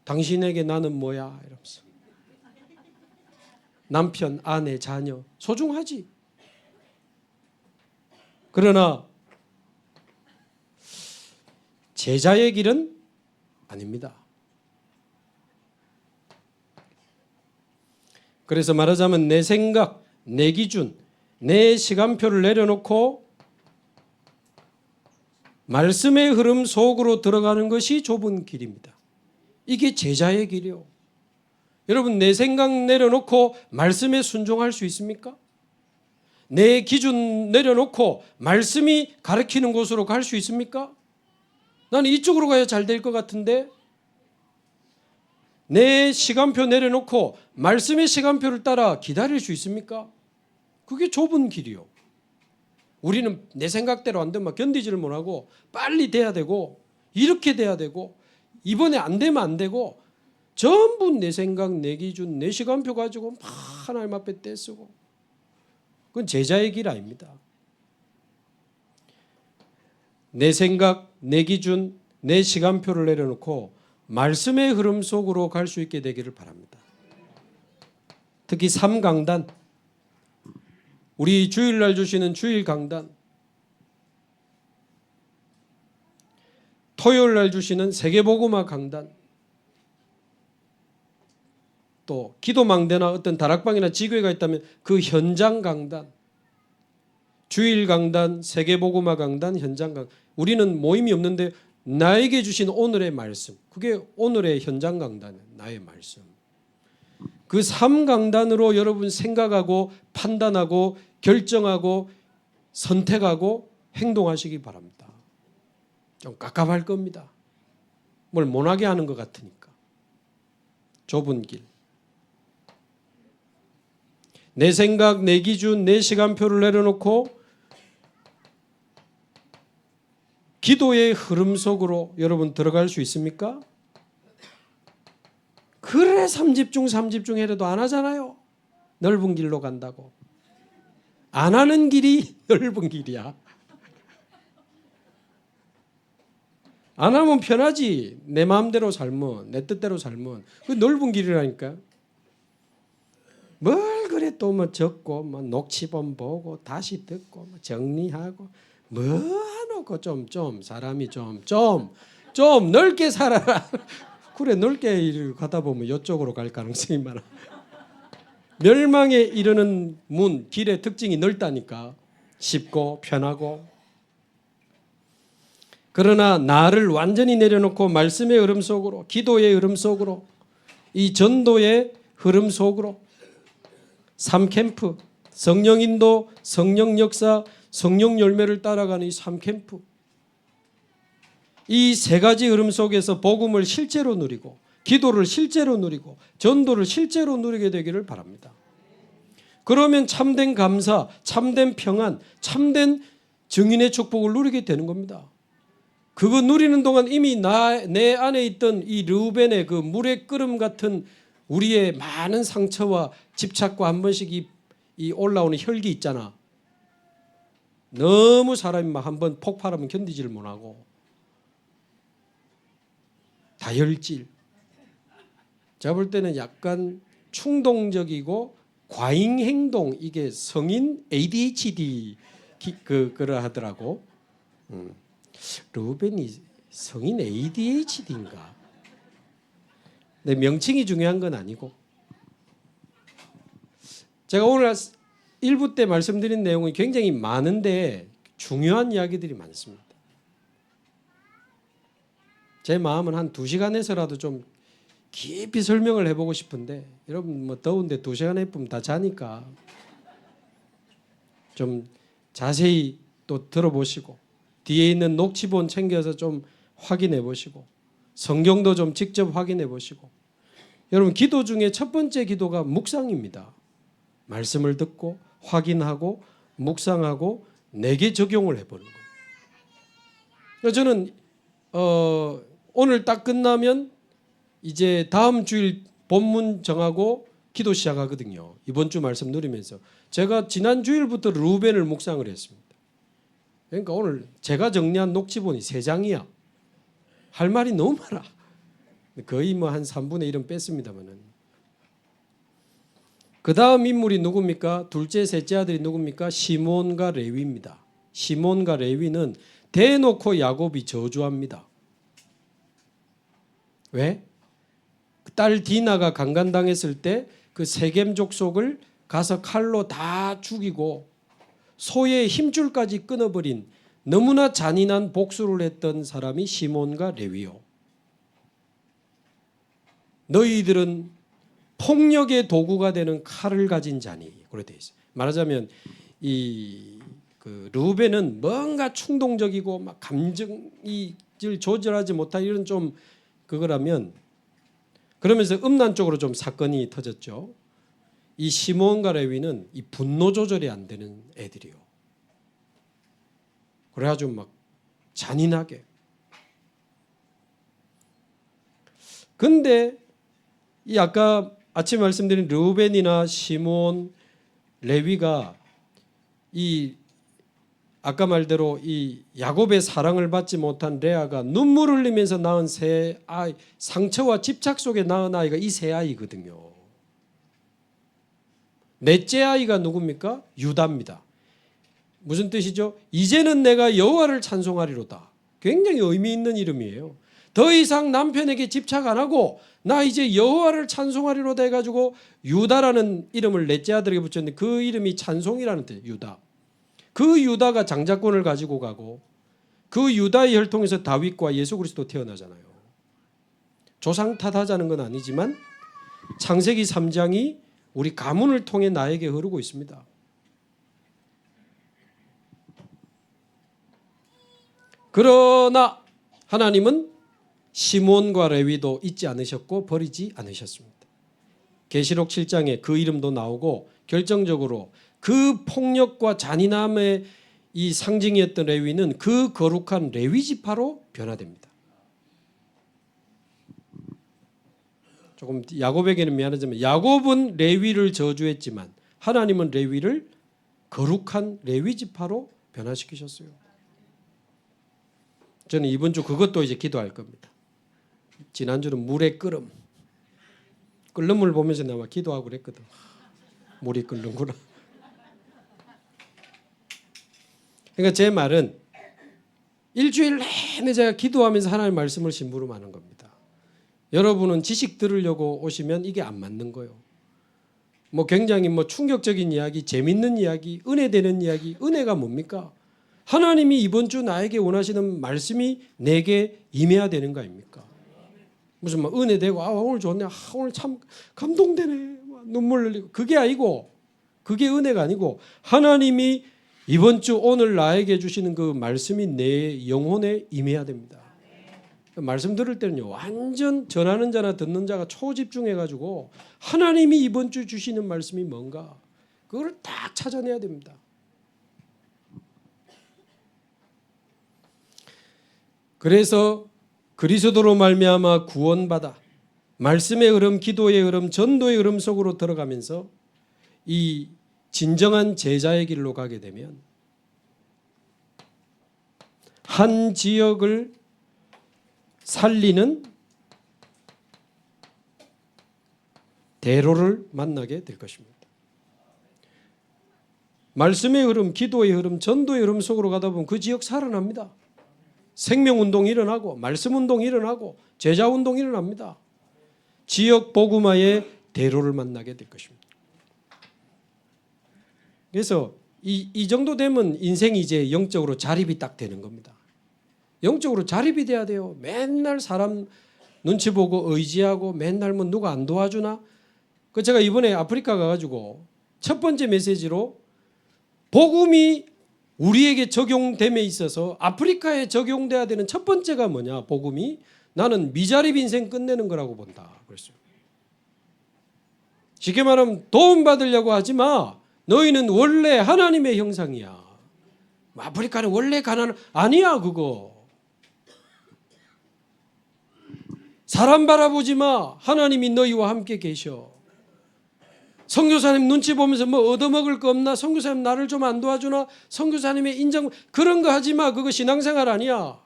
당신에게 나는 뭐야 이러면서 남편, 아내, 자녀 소중하지. 그러나 제자의 길은 아닙니다. 그래서 말하자면 내 생각, 내 기준, 내 시간표를 내려놓고 말씀의 흐름 속으로 들어가는 것이 좁은 길입니다. 이게 제자의 길이요. 여러분 내 생각 내려놓고 말씀에 순종할 수 있습니까? 내 기준 내려놓고 말씀이 가르치는 곳으로 갈 수 있습니까? 나는 이쪽으로 가야 잘 될 것 같은데 내 시간표 내려놓고 말씀의 시간표를 따라 기다릴 수 있습니까? 그게 좁은 길이요. 우리는 내 생각대로 안 되면 견디지를 못하고 빨리 돼야 되고 이렇게 돼야 되고 이번에 안 되면 안 되고 전부 내 생각, 내 기준, 내 시간표 가지고 막 하나님 앞에 떼쓰고 그건 제자의 길 아닙니다. 내 생각, 내 기준, 내 시간표를 내려놓고 말씀의 흐름 속으로 갈 수 있게 되기를 바랍니다. 특히 3강단, 우리 주일날 주시는 주일 강단, 토요일날 주시는 세계복음화 강단, 또 기도망대나 어떤 다락방이나 지교회가 있다면 그 현장 강단, 주일 강단, 세계복음화 강단, 현장 강단. 우리는 모임이 없는데 나에게 주신 오늘의 말씀, 그게 오늘의 현장 강단이에요. 나의 말씀. 그 3강단으로 여러분 생각하고 판단하고 결정하고 선택하고 행동하시기 바랍니다. 좀 깝깝할 겁니다. 뭘 못하게 하는 것 같으니까. 좁은 길. 내 생각, 내 기준, 내 시간표를 내려놓고 기도의 흐름 속으로 여러분 들어갈 수 있습니까? 그래 3집중 해도 안 하잖아요. 넓은 길로 간다고. 안 하는 길이 넓은 길이야. 안 하면 편하지. 내 마음대로 살면, 내 뜻대로 살면. 그 넓은 길이라니까. 뭘 그래 또 뭐 적고 뭐 녹취본 보고 다시 듣고 뭐 정리하고 뭐 하노고 좀 사람이 좀 넓게 살아라. 그래 넓게 가다 보면 이쪽으로 갈 가능성이 많아. 멸망에 이르는 문 길의 특징이 넓다니까. 쉽고 편하고. 그러나 나를 완전히 내려놓고 말씀의 흐름 속으로, 기도의 흐름 속으로, 이 전도의 흐름 속으로, 3캠프, 성령 인도, 성령 역사, 성령 열매를 따라가는 이 3캠프, 이 세 가지 흐름 속에서 복음을 실제로 누리고 기도를 실제로 누리고 전도를 실제로 누리게 되기를 바랍니다. 그러면 참된 감사, 참된 평안, 참된 증인의 축복을 누리게 되는 겁니다. 그거 누리는 동안 이미 내 안에 있던 이 르우벤의 그 물의 끓음 같은 우리의 많은 상처와 집착과 한 번씩 이 올라오는 혈기 있잖아. 너무 사람이 막 한번 폭발하면 견디지를 못하고 다혈질. 제가 볼 때는 약간 충동적이고 과잉 행동, 이게 성인 ADHD 그러 하더라고. 르우벤이 성인 ADHD인가? 내 명칭이 중요한 건 아니고, 제가 오늘 1부 때 말씀드린 내용이 굉장히 많은데 중요한 이야기들이 많습니다. 제 마음은 한 2시간에서라도 좀 깊이 설명을 해보고 싶은데, 여러분 뭐 더운데 2시간 해보면 다 자니까 좀 자세히 또 들어보시고 뒤에 있는 녹취본 챙겨서 좀 확인해 보시고 성경도 좀 직접 확인해 보시고. 여러분 기도 중에 첫 번째 기도가 묵상입니다. 말씀을 듣고 확인하고 묵상하고 내게 적용을 해보는 거예요. 저는 오늘 딱 끝나면 이제 다음 주일 본문 정하고 기도 시작하거든요. 이번 주 말씀 누리면서 제가 지난 주일부터 르우벤을 묵상을 했습니다. 그러니까 오늘 제가 정리한 녹취본이 3장이야. 할 말이 너무 많아. 거의 뭐 한 3분의 1은 뺐습니다만은. 그 다음 인물이 누굽니까? 둘째, 셋째 아들이 누굽니까? 시몬과 레위입니다. 시몬과 레위는 대놓고 야곱이 저주합니다. 왜? 딸 디나가 강간당했을 때 그 세겜 족속을 가서 칼로 다 죽이고 소의 힘줄까지 끊어버린 너무나 잔인한 복수를 했던 사람이 시몬과 레위요. 너희들은 폭력의 도구가 되는 칼을 가진 자니, 그렇게 돼 있어요. 말하자면 그 르우벤은 뭔가 충동적이고 막 감정이 조절하지 못한 이런 좀 그거라면, 그러면서 음란 쪽으로 좀 사건이 터졌죠. 이 시몬과 레위는 이 분노 조절이 안 되는 애들이요. 그래가지고 막 잔인하게. 근데 이 아까 아침 말씀드린 르우벤이나 시몬, 레위가 이 아까 말대로 이 야곱의 사랑을 받지 못한 레아가 눈물을 흘리면서 낳은 새 아이, 상처와 집착 속에 낳은 아이가 이 세 아이거든요. 넷째 아이가 누굽니까? 유다입니다. 무슨 뜻이죠? 이제는 내가 여호와를 찬송하리로다. 굉장히 의미 있는 이름이에요. 더 이상 남편에게 집착 안 하고 나 이제 여호와를 찬송하리로다 해가지고 유다라는 이름을 넷째 아들에게 붙였는데 그 이름이 찬송이라는 뜻이에요. 유다. 그 유다가 장자권을 가지고 가고 그 유다의 혈통에서 다윗과 예수 그리스도 태어나잖아요. 조상 탓하자는 건 아니지만 창세기 3장이 우리 가문을 통해 나에게 흐르고 있습니다. 그러나 하나님은 시몬과 레위도 잊지 않으셨고 버리지 않으셨습니다. 계시록 7장에 그 이름도 나오고 결정적으로 그 폭력과 잔인함의 이 상징이었던 레위는 그 거룩한 레위 지파로 변화됩니다. 조금 야곱에게는 미안하지만 야곱은 레위를 저주했지만 하나님은 레위를 거룩한 레위 지파로 변화시키셨어요. 저는 이번 주 그것도 이제 기도할 겁니다. 지난주는 물의 끓음. 끓는 물 보면서 내가 기도하고 그랬거든. 물이 끓는구나. 그러니까 제 말은 일주일 내내 제가 기도하면서 하나님의 말씀을 심부름하는 겁니다. 여러분은 지식 들으려고 오시면 이게 안 맞는 거예요. 뭐 굉장히 뭐 충격적인 이야기, 재밌는 이야기, 은혜 되는 이야기. 은혜가 뭡니까? 하나님이 이번 주 나에게 원하시는 말씀이 내게 임해야 되는 거 아닙니까? 무슨 막 은혜 되고 오늘 좋네. 오늘 참 감동되네. 눈물 흘리고 그게 아니고 그게 은혜가 아니고 하나님이 이번 주 오늘 나에게 주시는 그 말씀이 내 영혼에 임해야 됩니다. 말씀 들을 때는요 완전 전하는 자나 듣는 자가 초집중해가지고 하나님이 이번 주 주시는 말씀이 뭔가 그걸 딱 찾아내야 됩니다. 그래서 그리스도로 말미암아 구원받아 말씀의 흐름, 기도의 흐름, 전도의 흐름 속으로 들어가면서 이 진정한 제자의 길로 가게 되면 한 지역을 살리는 대로를 만나게 될 것입니다. 말씀의 흐름, 기도의 흐름, 전도의 흐름 속으로 가다 보면 그 지역 살아납니다. 생명운동이 일어나고 말씀운동이 일어나고 제자운동이 일어납니다. 지역 복음화의 대로를 만나게 될 것입니다. 그래서 이 정도 되면 인생이 이제 영적으로 자립이 딱 되는 겁니다. 영적으로 자립이 돼야 돼요. 맨날 사람 눈치 보고 의지하고 맨날 뭐 누가 안 도와주나? 그 제가 이번에 아프리카 가가지고 첫 번째 메시지로 복음이 우리에게 적용됨에 있어서 아프리카에 적용돼야 되는 첫 번째가 뭐냐? 복음이 나는 미자립 인생 끝내는 거라고 본다. 그랬어요. 쉽게 말하면 도움 받으려고 하지 마. 너희는 원래 하나님의 형상이야. 아프리카는 원래 가난 아니야 그거. 사람 바라보지 마. 하나님이 너희와 함께 계셔. 선교사님 눈치 보면서 뭐 얻어먹을 거 없나? 선교사님 나를 좀 안 도와주나? 선교사님의 인정 그런 거 하지 마. 그거 신앙생활 아니야.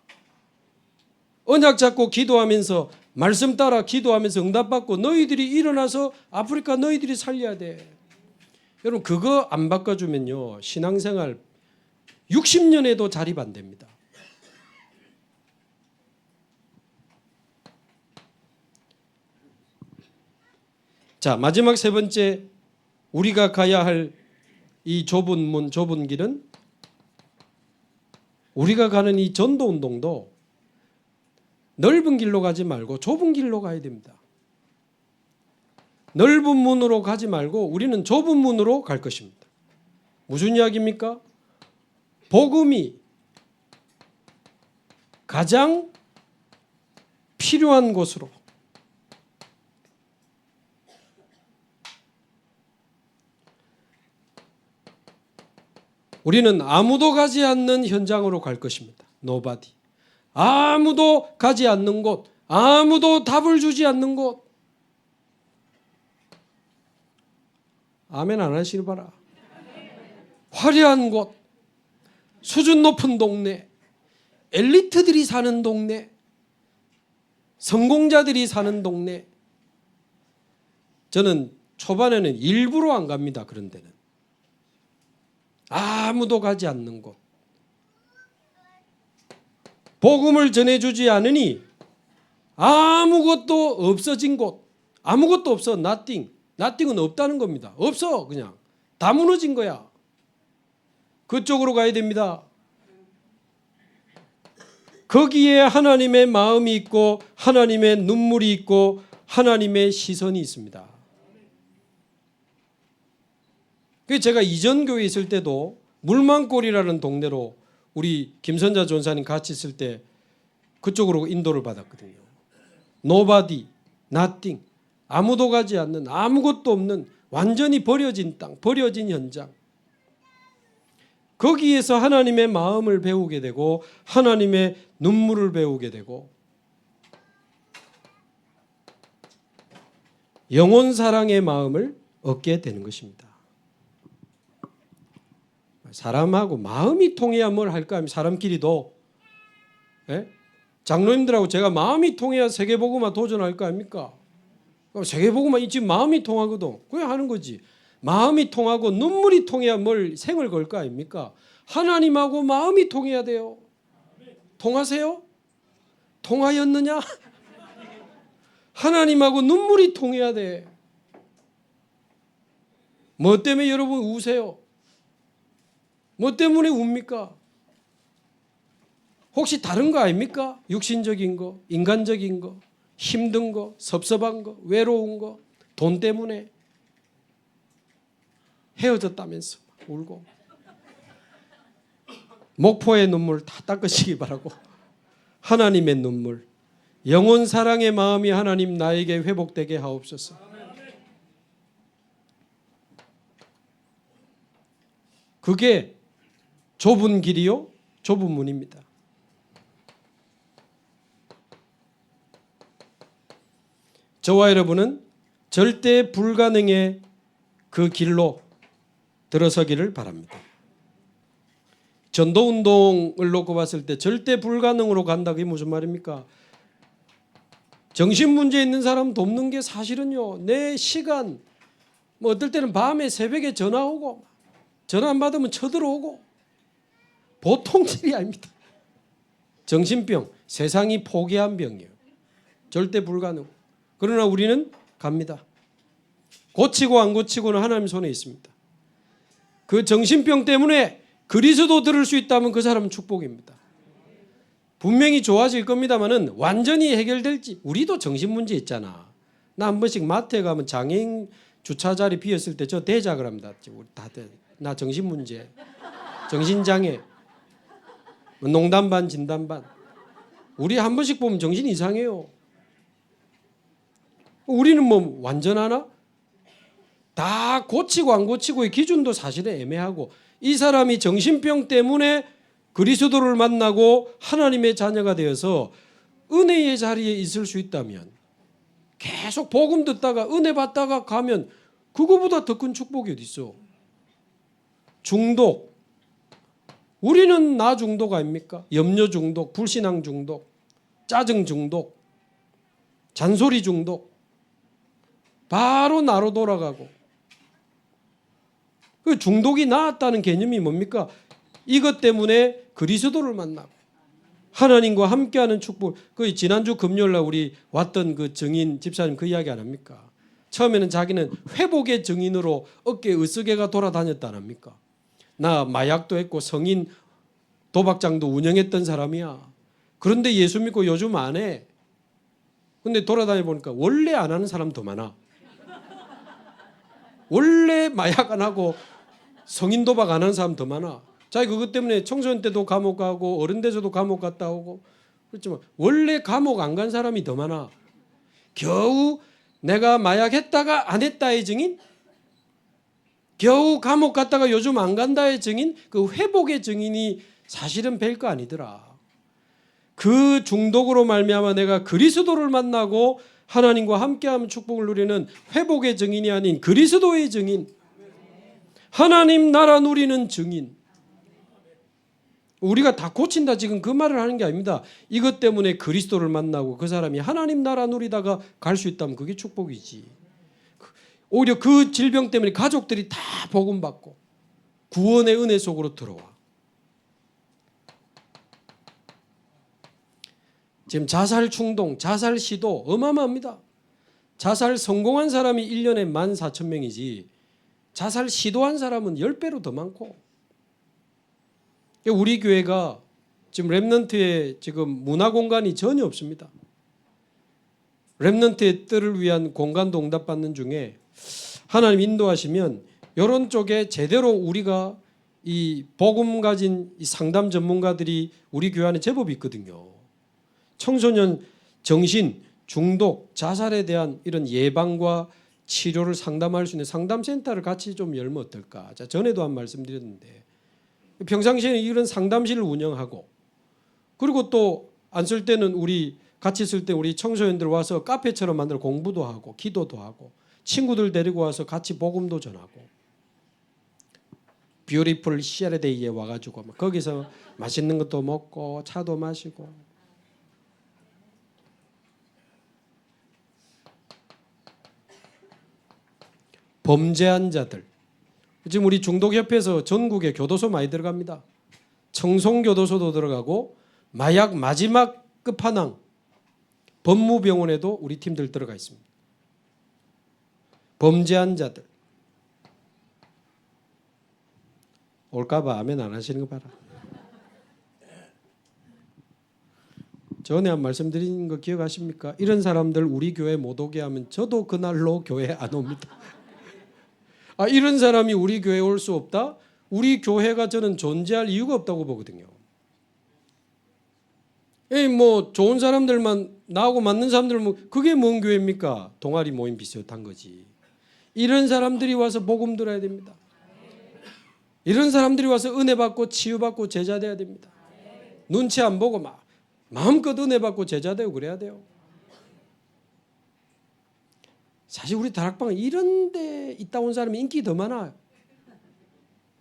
언약 잡고 기도하면서 말씀 따라 기도하면서 응답받고 너희들이 일어나서 아프리카 너희들이 살려야 돼. 여러분 그거 안 바꿔주면요 신앙생활 60년에도 자립 안 됩니다. 자 마지막 세 번째 우리가 가야 할 이 좁은 문 좁은 길은 우리가 가는 이 전도 운동도 넓은 길로 가지 말고 좁은 길로 가야 됩니다. 넓은 문으로 가지 말고 우리는 좁은 문으로 갈 것입니다. 무슨 이야기입니까? 복음이 가장 필요한 곳으로 우리는 아무도 가지 않는 현장으로 갈 것입니다. Nobody. 아무도 가지 않는 곳, 아무도 답을 주지 않는 곳. 아멘 안 하시길 바라. 화려한 곳, 수준 높은 동네, 엘리트들이 사는 동네, 성공자들이 사는 동네. 저는 초반에는 일부러 안 갑니다. 그런 데는. 아무도 가지 않는 곳. 복음을 전해주지 않으니 아무것도 없어진 곳. 아무것도 없어. nothing. nothing은 없다는 겁니다. 없어 그냥. 다 무너진 거야. 그쪽으로 가야 됩니다. 거기에 하나님의 마음이 있고 하나님의 눈물이 있고 하나님의 시선이 있습니다. 그래서 제가 이전 교회에 있을 때도 물망골이라는 동네로 우리 김선자 전사님 같이 있을 때 그쪽으로 인도를 받았거든요. Nobody, nothing, 아무도 가지 않는 아무것도 없는 완전히 버려진 땅, 버려진 현장. 거기에서 하나님의 마음을 배우게 되고 하나님의 눈물을 배우게 되고 영혼 사랑의 마음을 얻게 되는 것입니다. 사람하고 마음이 통해야 뭘 할까 하면 사람끼리도 예? 장로님들하고 제가 마음이 통해야 세계복음화 도전할 거 아닙니까? 세계복음화 지금 마음이 통하거든. 그냥 하는 거지. 마음이 통하고 눈물이 통해야 뭘 생을 걸 거 아닙니까? 하나님하고 마음이 통해야 돼요. 통하세요? 통하였느냐? 하나님하고 눈물이 통해야 돼. 뭐 때문에 여러분 우세요? 뭐 때문에 웁니까? 혹시 다른 거 아닙니까? 육신적인 거, 인간적인 거, 힘든 거, 섭섭한 거, 외로운 거, 돈 때문에 헤어졌다면서 울고 목포의 눈물 다 닦으시기 바라고. 하나님의 눈물, 영원 사랑의 마음이 하나님 나에게 회복되게 하옵소서. 그게 좁은 길이요, 좁은 문입니다. 저와 여러분은 절대 불가능의 그 길로 들어서기를 바랍니다. 전도운동을 놓고 봤을 때 절대 불가능으로 간다. 그게 무슨 말입니까? 정신문제 있는 사람 돕는 게 사실은요, 내 시간, 뭐 어떨 때는 밤에 새벽에 전화 오고, 전화 안 받으면 쳐들어오고, 보통 일이 아닙니다. 정신병, 세상이 포기한 병이에요. 절대 불가능. 그러나 우리는 갑니다. 고치고 안 고치고는 하나님 손에 있습니다. 그 정신병 때문에 그리스도 들을 수 있다면 그 사람은 축복입니다. 분명히 좋아질 겁니다만은 완전히 해결될지. 우리도 정신 문제 있잖아. 나 한 번씩 마트에 가면 장애인 주차 자리 비었을 때 저 대작을 합니다. 우리 다들 나 정신 문제, 정신 장애, 농담 반 진담 반. 우리 한 번씩 보면 정신 이상해요. 우리는 뭐 완전하나? 다 고치고 안 고치고의 기준도 사실은 애매하고, 이 사람이 정신병 때문에 그리스도를 만나고 하나님의 자녀가 되어서 은혜의 자리에 있을 수 있다면, 계속 복음 듣다가 은혜 받다가 가면 그거보다 더 큰 축복이 어디 있어? 중독. 우리는 나 중독 아닙니까? 염려 중독, 불신앙 중독, 짜증 중독, 잔소리 중독. 바로 나로 돌아가고. 그 중독이 나았다는 개념이 뭡니까? 이것 때문에 그리스도를 만나고 하나님과 함께하는 축복. 그 지난주 금요일날 우리 왔던 그 증인 집사님 그 이야기 안 합니까? 처음에는 자기는 회복의 증인으로 어깨에 으쓱해가 돌아다녔다 안 합니까? 나 마약도 했고 성인 도박장도 운영했던 사람이야. 그런데 예수 믿고 요즘 안 해. 근데 돌아다녀 보니까 원래 안 하는 사람 더 많아. 원래 마약 안 하고 성인 도박 안 하는 사람 더 많아. 자기 그것 때문에 청소년 때도 감옥 가고 어른 돼서도 감옥 갔다 오고 그렇지만 원래 감옥 안 간 사람이 더 많아. 겨우 내가 마약했다가 안 했다의 증인, 겨우 감옥 갔다가 요즘 안 간다의 증인, 그 회복의 증인이 사실은 별거 아니더라. 그 중독으로 말미암아 내가 그리스도를 만나고 하나님과 함께하면 축복을 누리는 회복의 증인이 아닌 그리스도의 증인, 하나님 나라 누리는 증인. 우리가 다 고친다 지금 그 말을 하는 게 아닙니다. 이것 때문에 그리스도를 만나고 그 사람이 하나님 나라 누리다가 갈 수 있다면 그게 축복이지. 오히려 그 질병 때문에 가족들이 다 복음 받고 구원의 은혜 속으로 들어와. 지금 자살 충동, 자살 시도 어마어마합니다. 자살 성공한 사람이 1년에 14,000명이지 자살 시도한 사람은 10배로 더 많고, 우리 교회가 지금 렘넌트에 지금 문화 공간이 전혀 없습니다. 렘넌트의 뜰을 위한 공간도 응답받는 중에 하나님 인도하시면 이런 쪽에 제대로 우리가 이 복음 가진 이 상담 전문가들이 우리 교회 안에 제법 있거든요. 청소년 정신, 중독, 자살에 대한 이런 예방과 치료를 상담할 수 있는 상담센터를 같이 좀 열면 어떨까? 자, 전에도 한 말씀 드렸는데 평상시에 이런 상담실을 운영하고, 그리고 또 안 쓸 때는 우리 같이 쓸 때 우리 청소년들 와서 카페처럼 만들어 공부도 하고 기도도 하고 친구들 데리고 와서 같이 복음도 전하고, 뷰티풀 시아레데이에 와가지고 막 거기서 맛있는 것도 먹고 차도 마시고 범죄한 자들. 지금 우리 중독협회에서 전국에 교도소 많이 들어갑니다. 청송교도소도 들어가고 마약 마지막 끝판왕 법무병원에도 우리 팀들 들어가 있습니다. 범죄한 자들. 올까봐 아멘 안 하시는 거 봐라. 전에 한 말씀드린 거 기억하십니까? 이런 사람들 우리 교회 못 오게 하면 저도 그날로 교회 안 옵니다. 이런 사람이 우리 교회에 올 수 없다? 우리 교회가 저는 존재할 이유가 없다고 보거든요. 뭐 좋은 사람들만 나하고 맞는 사람들 그게 뭔 교회입니까? 동아리 모임 비슷한 거지. 이런 사람들이 와서 복음 들어야 됩니다. 이런 사람들이 와서 은혜 받고 치유받고 제자 돼야 됩니다. 눈치 안 보고 마음껏 은혜 받고 제자 되고 그래야 돼요. 사실 우리 다락방은 이런 데 있다 온 사람이 인기 더 많아요.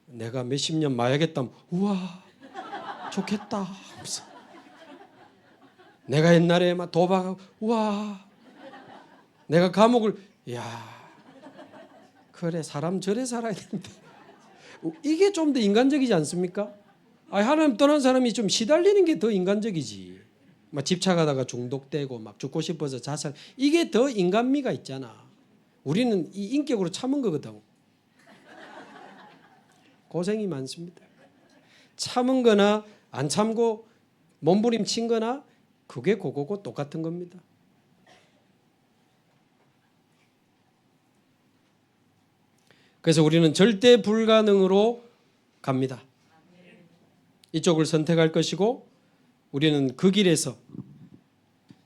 내가 몇십 년 마약했다면 우와 좋겠다. 내가 옛날에 막 도박하고 우와 내가 감옥을 그래 사람 저래 살아야 되는데 이게 좀 더 인간적이지 않습니까? 하나님 떠난 사람이 좀 시달리는 게 더 인간적이지. 막 집착하다가 중독되고 막 죽고 싶어서 자살 이게 더 인간미가 있잖아. 우리는 이 인격으로 참은 거거든. 고생이 많습니다. 참은 거나 안 참고 몸부림친 거나 그게 그거고 똑같은 겁니다. 그래서 우리는 절대 불가능으로 갑니다. 이쪽을 선택할 것이고 우리는 그 길에서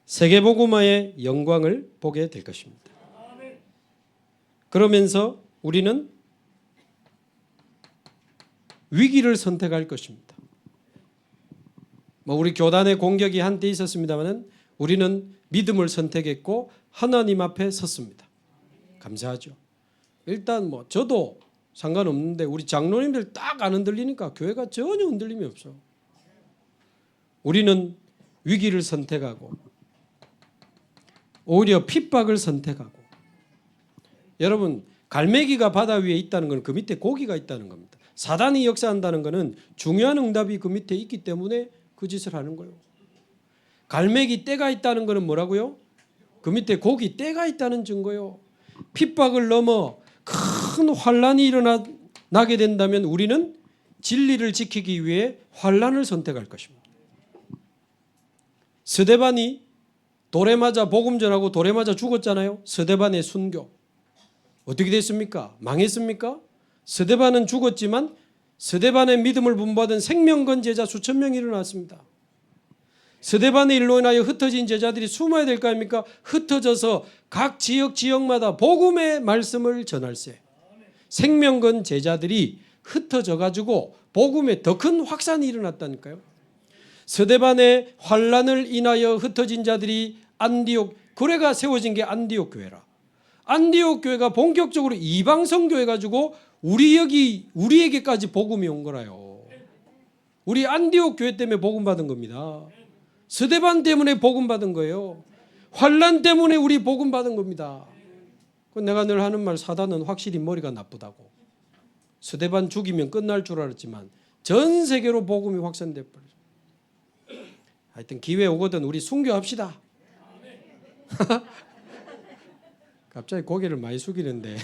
세계복음화의 영광을 보게 될 것입니다. 그러면서 우리는 위기를 선택할 것입니다. 우리 교단의 공격이 한때 있었습니다만 우리는 믿음을 선택했고 하나님 앞에 섰습니다. 감사하죠. 일단 저도 상관없는데 우리 장로님들 딱 안 흔들리니까 교회가 전혀 흔들림이 없어. 우리는 위기를 선택하고 오히려 핍박을 선택하고 여러분 갈매기가 바다 위에 있다는 건 그 밑에 고기가 있다는 겁니다. 사단이 역사한다는 것은 중요한 응답이 그 밑에 있기 때문에 그 짓을 하는 거예요. 갈매기 떼가 있다는 것은 뭐라고요? 그 밑에 고기 떼가 있다는 증거예요. 핍박을 넘어 큰 환란이 일어나게 된다면 우리는 진리를 지키기 위해 환란을 선택할 것입니다. 스데반이 돌에 맞아 복음 전하고 돌에 맞아 죽었잖아요. 스데반의 순교 어떻게 됐습니까? 망했습니까? 스데반은 죽었지만 스데반의 믿음을 분받은 생명건 제자 수천 명이 일어났습니다. 스데반의 일로 인하여 흩어진 제자들이 숨어야 될 거 아닙니까? 흩어져서 각 지역마다 복음의 말씀을 전할세. 생명건 제자들이 흩어져 가지고 복음의 더 큰 확산이 일어났다니까요. 스데반의 환란을 인하여 흩어진 자들이 안디옥 교회가 세워진 게 안디옥 교회라. 안디옥 교회가 본격적으로 이방 선교해 가지고 우리에게까지 복음이 온 거라요. 우리 안디옥 교회 때문에 복음 받은 겁니다. 스데반 때문에 복음 받은 거예요. 환란 때문에 우리 복음 받은 겁니다. 내가 늘 하는 말 사단은 확실히 머리가 나쁘다고. 스데반 죽이면 끝날 줄 알았지만 전 세계로 복음이 확산돼 버렸어요. 하여튼 기회 오거든 우리 순교합시다. 갑자기 고개를 많이 숙이는데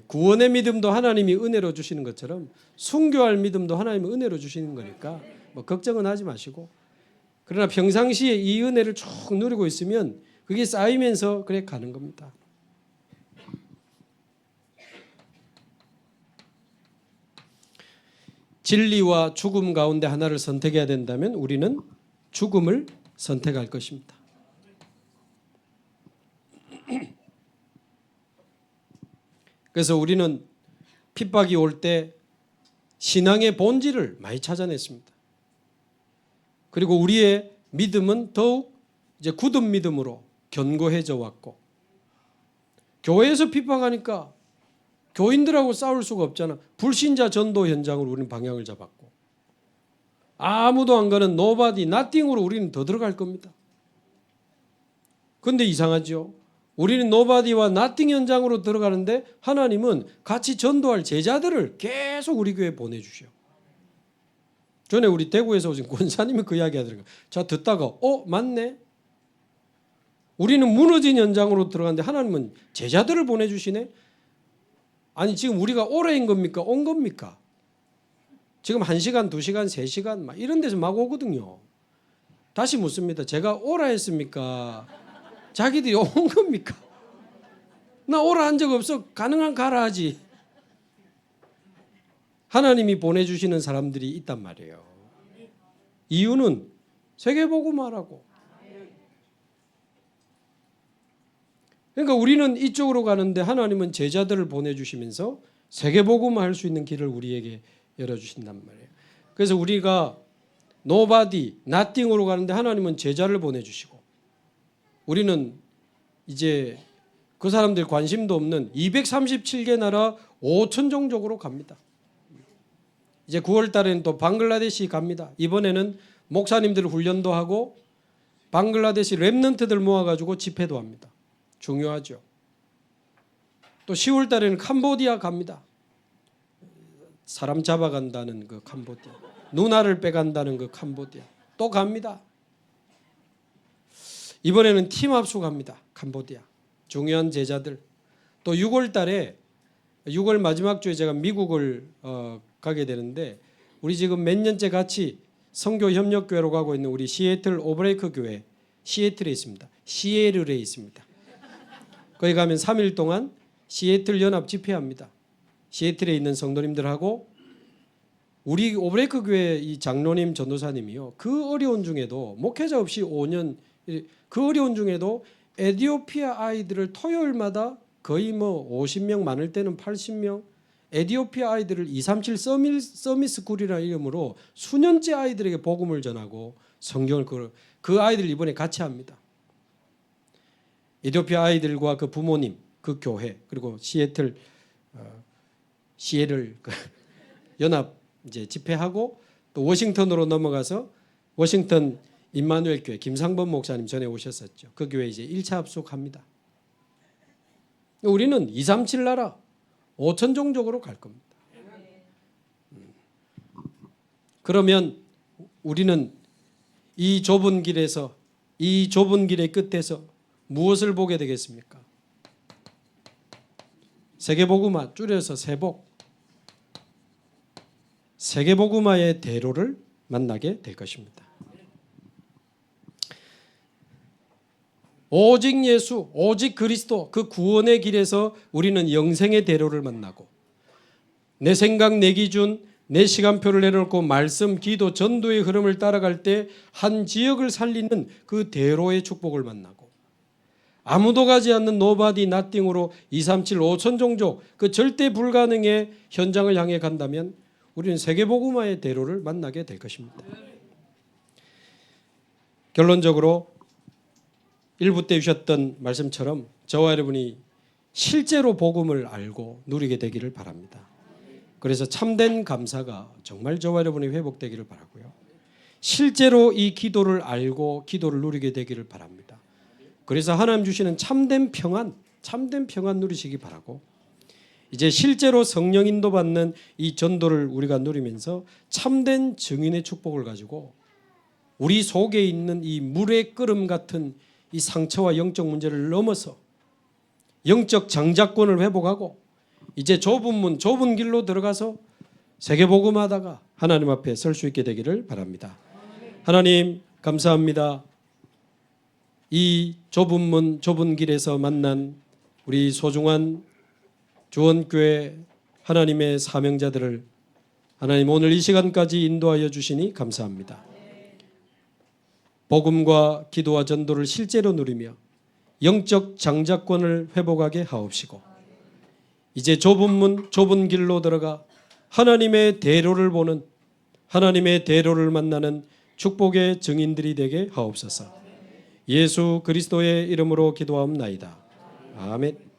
구원의 믿음도 하나님이 은혜로 주시는 것처럼 순교할 믿음도 하나님이 은혜로 주시는 거니까 걱정은 하지 마시고 그러나 평상시에 이 은혜를 쭉 누리고 있으면 그게 쌓이면서 그래 가는 겁니다. 진리와 죽음 가운데 하나를 선택해야 된다면 우리는 죽음을 선택할 것입니다. 그래서 우리는 핍박이 올 때 신앙의 본질을 많이 찾아냈습니다. 그리고 우리의 믿음은 더욱 이제 굳은 믿음으로 견고해져 왔고 교회에서 핍박하니까 교인들하고 싸울 수가 없잖아. 불신자 전도 현장으로 우리는 방향을 잡았고 아무도 안 가는 nobody, nothing으로 우리는 더 들어갈 겁니다. 그런데 이상하죠. 우리는 노바디와 나띵 현장으로 들어가는데 하나님은 같이 전도할 제자들을 계속 우리 교회에 보내주셔. 전에 우리 대구에서 오신 권사님이 그 이야기 하더라고요. 자, 듣다가 맞네. 우리는 무너진 현장으로 들어갔는데 하나님은 제자들을 보내주시네. 아니 지금 우리가 오래인 겁니까? 온 겁니까? 지금 1시간, 2시간, 3시간 막 이런 데서 막 오거든요. 다시 묻습니다. 제가 오라 했습니까? 자기들이 온 겁니까? 나 오라 한 적 없어. 가능한 가라 하지. 하나님이 보내주시는 사람들이 있단 말이에요. 이유는 세계복음화라고. 그러니까 우리는 이쪽으로 가는데 하나님은 제자들을 보내주시면서 세계복음화 할 수 있는 길을 우리에게 열어주신단 말이에요. 그래서 우리가 노바디, 나띵으로 가는데 하나님은 제자를 보내주시고 우리는 이제 그 사람들 관심도 없는 237개 나라 5천종족으로 갑니다. 이제 9월 달에는 또 방글라데시 갑니다. 이번에는 목사님들 훈련도 하고 방글라데시 랩넌트들 모아가지고 집회도 합니다. 중요하죠. 또 10월 달에는 캄보디아 갑니다. 사람 잡아간다는 그 캄보디아. 누나를 빼간다는 그 캄보디아. 또 갑니다. 이번에는 팀 합수 갑니다. 캄보디아. 중요한 제자들. 또 6월 달에 6월 마지막 주에 제가 미국을 가게 되는데 우리 지금 몇 년째 같이 선교 협력교회로 가고 있는 우리 시애틀 오브레이크 교회 시애틀에 있습니다. 시애틀에 있습니다. 거기 가면 3일 동안 시애틀 연합 집회합니다. 시애틀에 있는 성도님들하고 우리 오브레이크 교회 이 장로님 전도사님이요. 그 어려운 중에도 목회자 없이 5년 그 어려운 중에도 에티오피아 아이들을 토요일마다 거의 뭐 50명 많을 때는 80명 에티오피아 아이들을 237 서밋 스쿨이라는 이름으로 수년째 아이들에게 복음을 전하고 성경을 그 아이들 이번에 같이 합니다. 에티오피아 아이들과 그 부모님, 그 교회 그리고 시애틀 연합 이제 집회하고 또 워싱턴으로 넘어가서 워싱턴 임마누엘 교회 김상범 목사님 전에 오셨었죠. 그 교회 이제 1차 합숙합니다. 우리는 237 나라 5천 종족으로 갈 겁니다. 그러면 우리는 이 좁은 길에서 이 좁은 길의 끝에서 무엇을 보게 되겠습니까? 세계복음화 줄여서 세복. 세계복음화의 대로를 만나게 될 것입니다. 오직 예수, 오직 그리스도 그 구원의 길에서 우리는 영생의 대로를 만나고 내 생각, 내 기준, 내 시간표를 내려놓고 말씀, 기도, 전도의 흐름을 따라갈 때 한 지역을 살리는 그 대로의 축복을 만나고 아무도 가지 않는 노바디 나띵으로 237 5천 종족 그 절대 불가능의 현장을 향해 간다면 우리는 세계복음화의 대로를 만나게 될 것입니다. 결론적으로 1부 때 주셨던 말씀처럼 저와 여러분이 실제로 복음을 알고 누리게 되기를 바랍니다. 그래서 참된 감사가 정말 저와 여러분이 회복되기를 바라고요. 실제로 이 기도를 알고 기도를 누리게 되기를 바랍니다. 그래서 하나님 주시는 참된 평안 누리시기 바라고 이제 실제로 성령 인도받는 이 전도를 우리가 누리면서 참된 증인의 축복을 가지고 우리 속에 있는 이 물의 끓음 같은 이 상처와 영적 문제를 넘어서 영적 장자권을 회복하고 이제 좁은 문, 좁은 길로 들어가서 세계복음하다가 하나님 앞에 설 수 있게 되기를 바랍니다. 하나님 감사합니다. 이 좁은 문, 좁은 길에서 만난 우리 소중한 주원교회 하나님의 사명자들을 하나님 오늘 이 시간까지 인도하여 주시니 감사합니다. 복음과 기도와 전도를 실제로 누리며 영적 장자권을 회복하게 하옵시고 이제 좁은 문, 좁은 길로 들어가 하나님의 대로를 보는 하나님의 대로를 만나는 축복의 증인들이 되게 하옵소서. 예수 그리스도의 이름으로 기도하옵나이다. 아멘.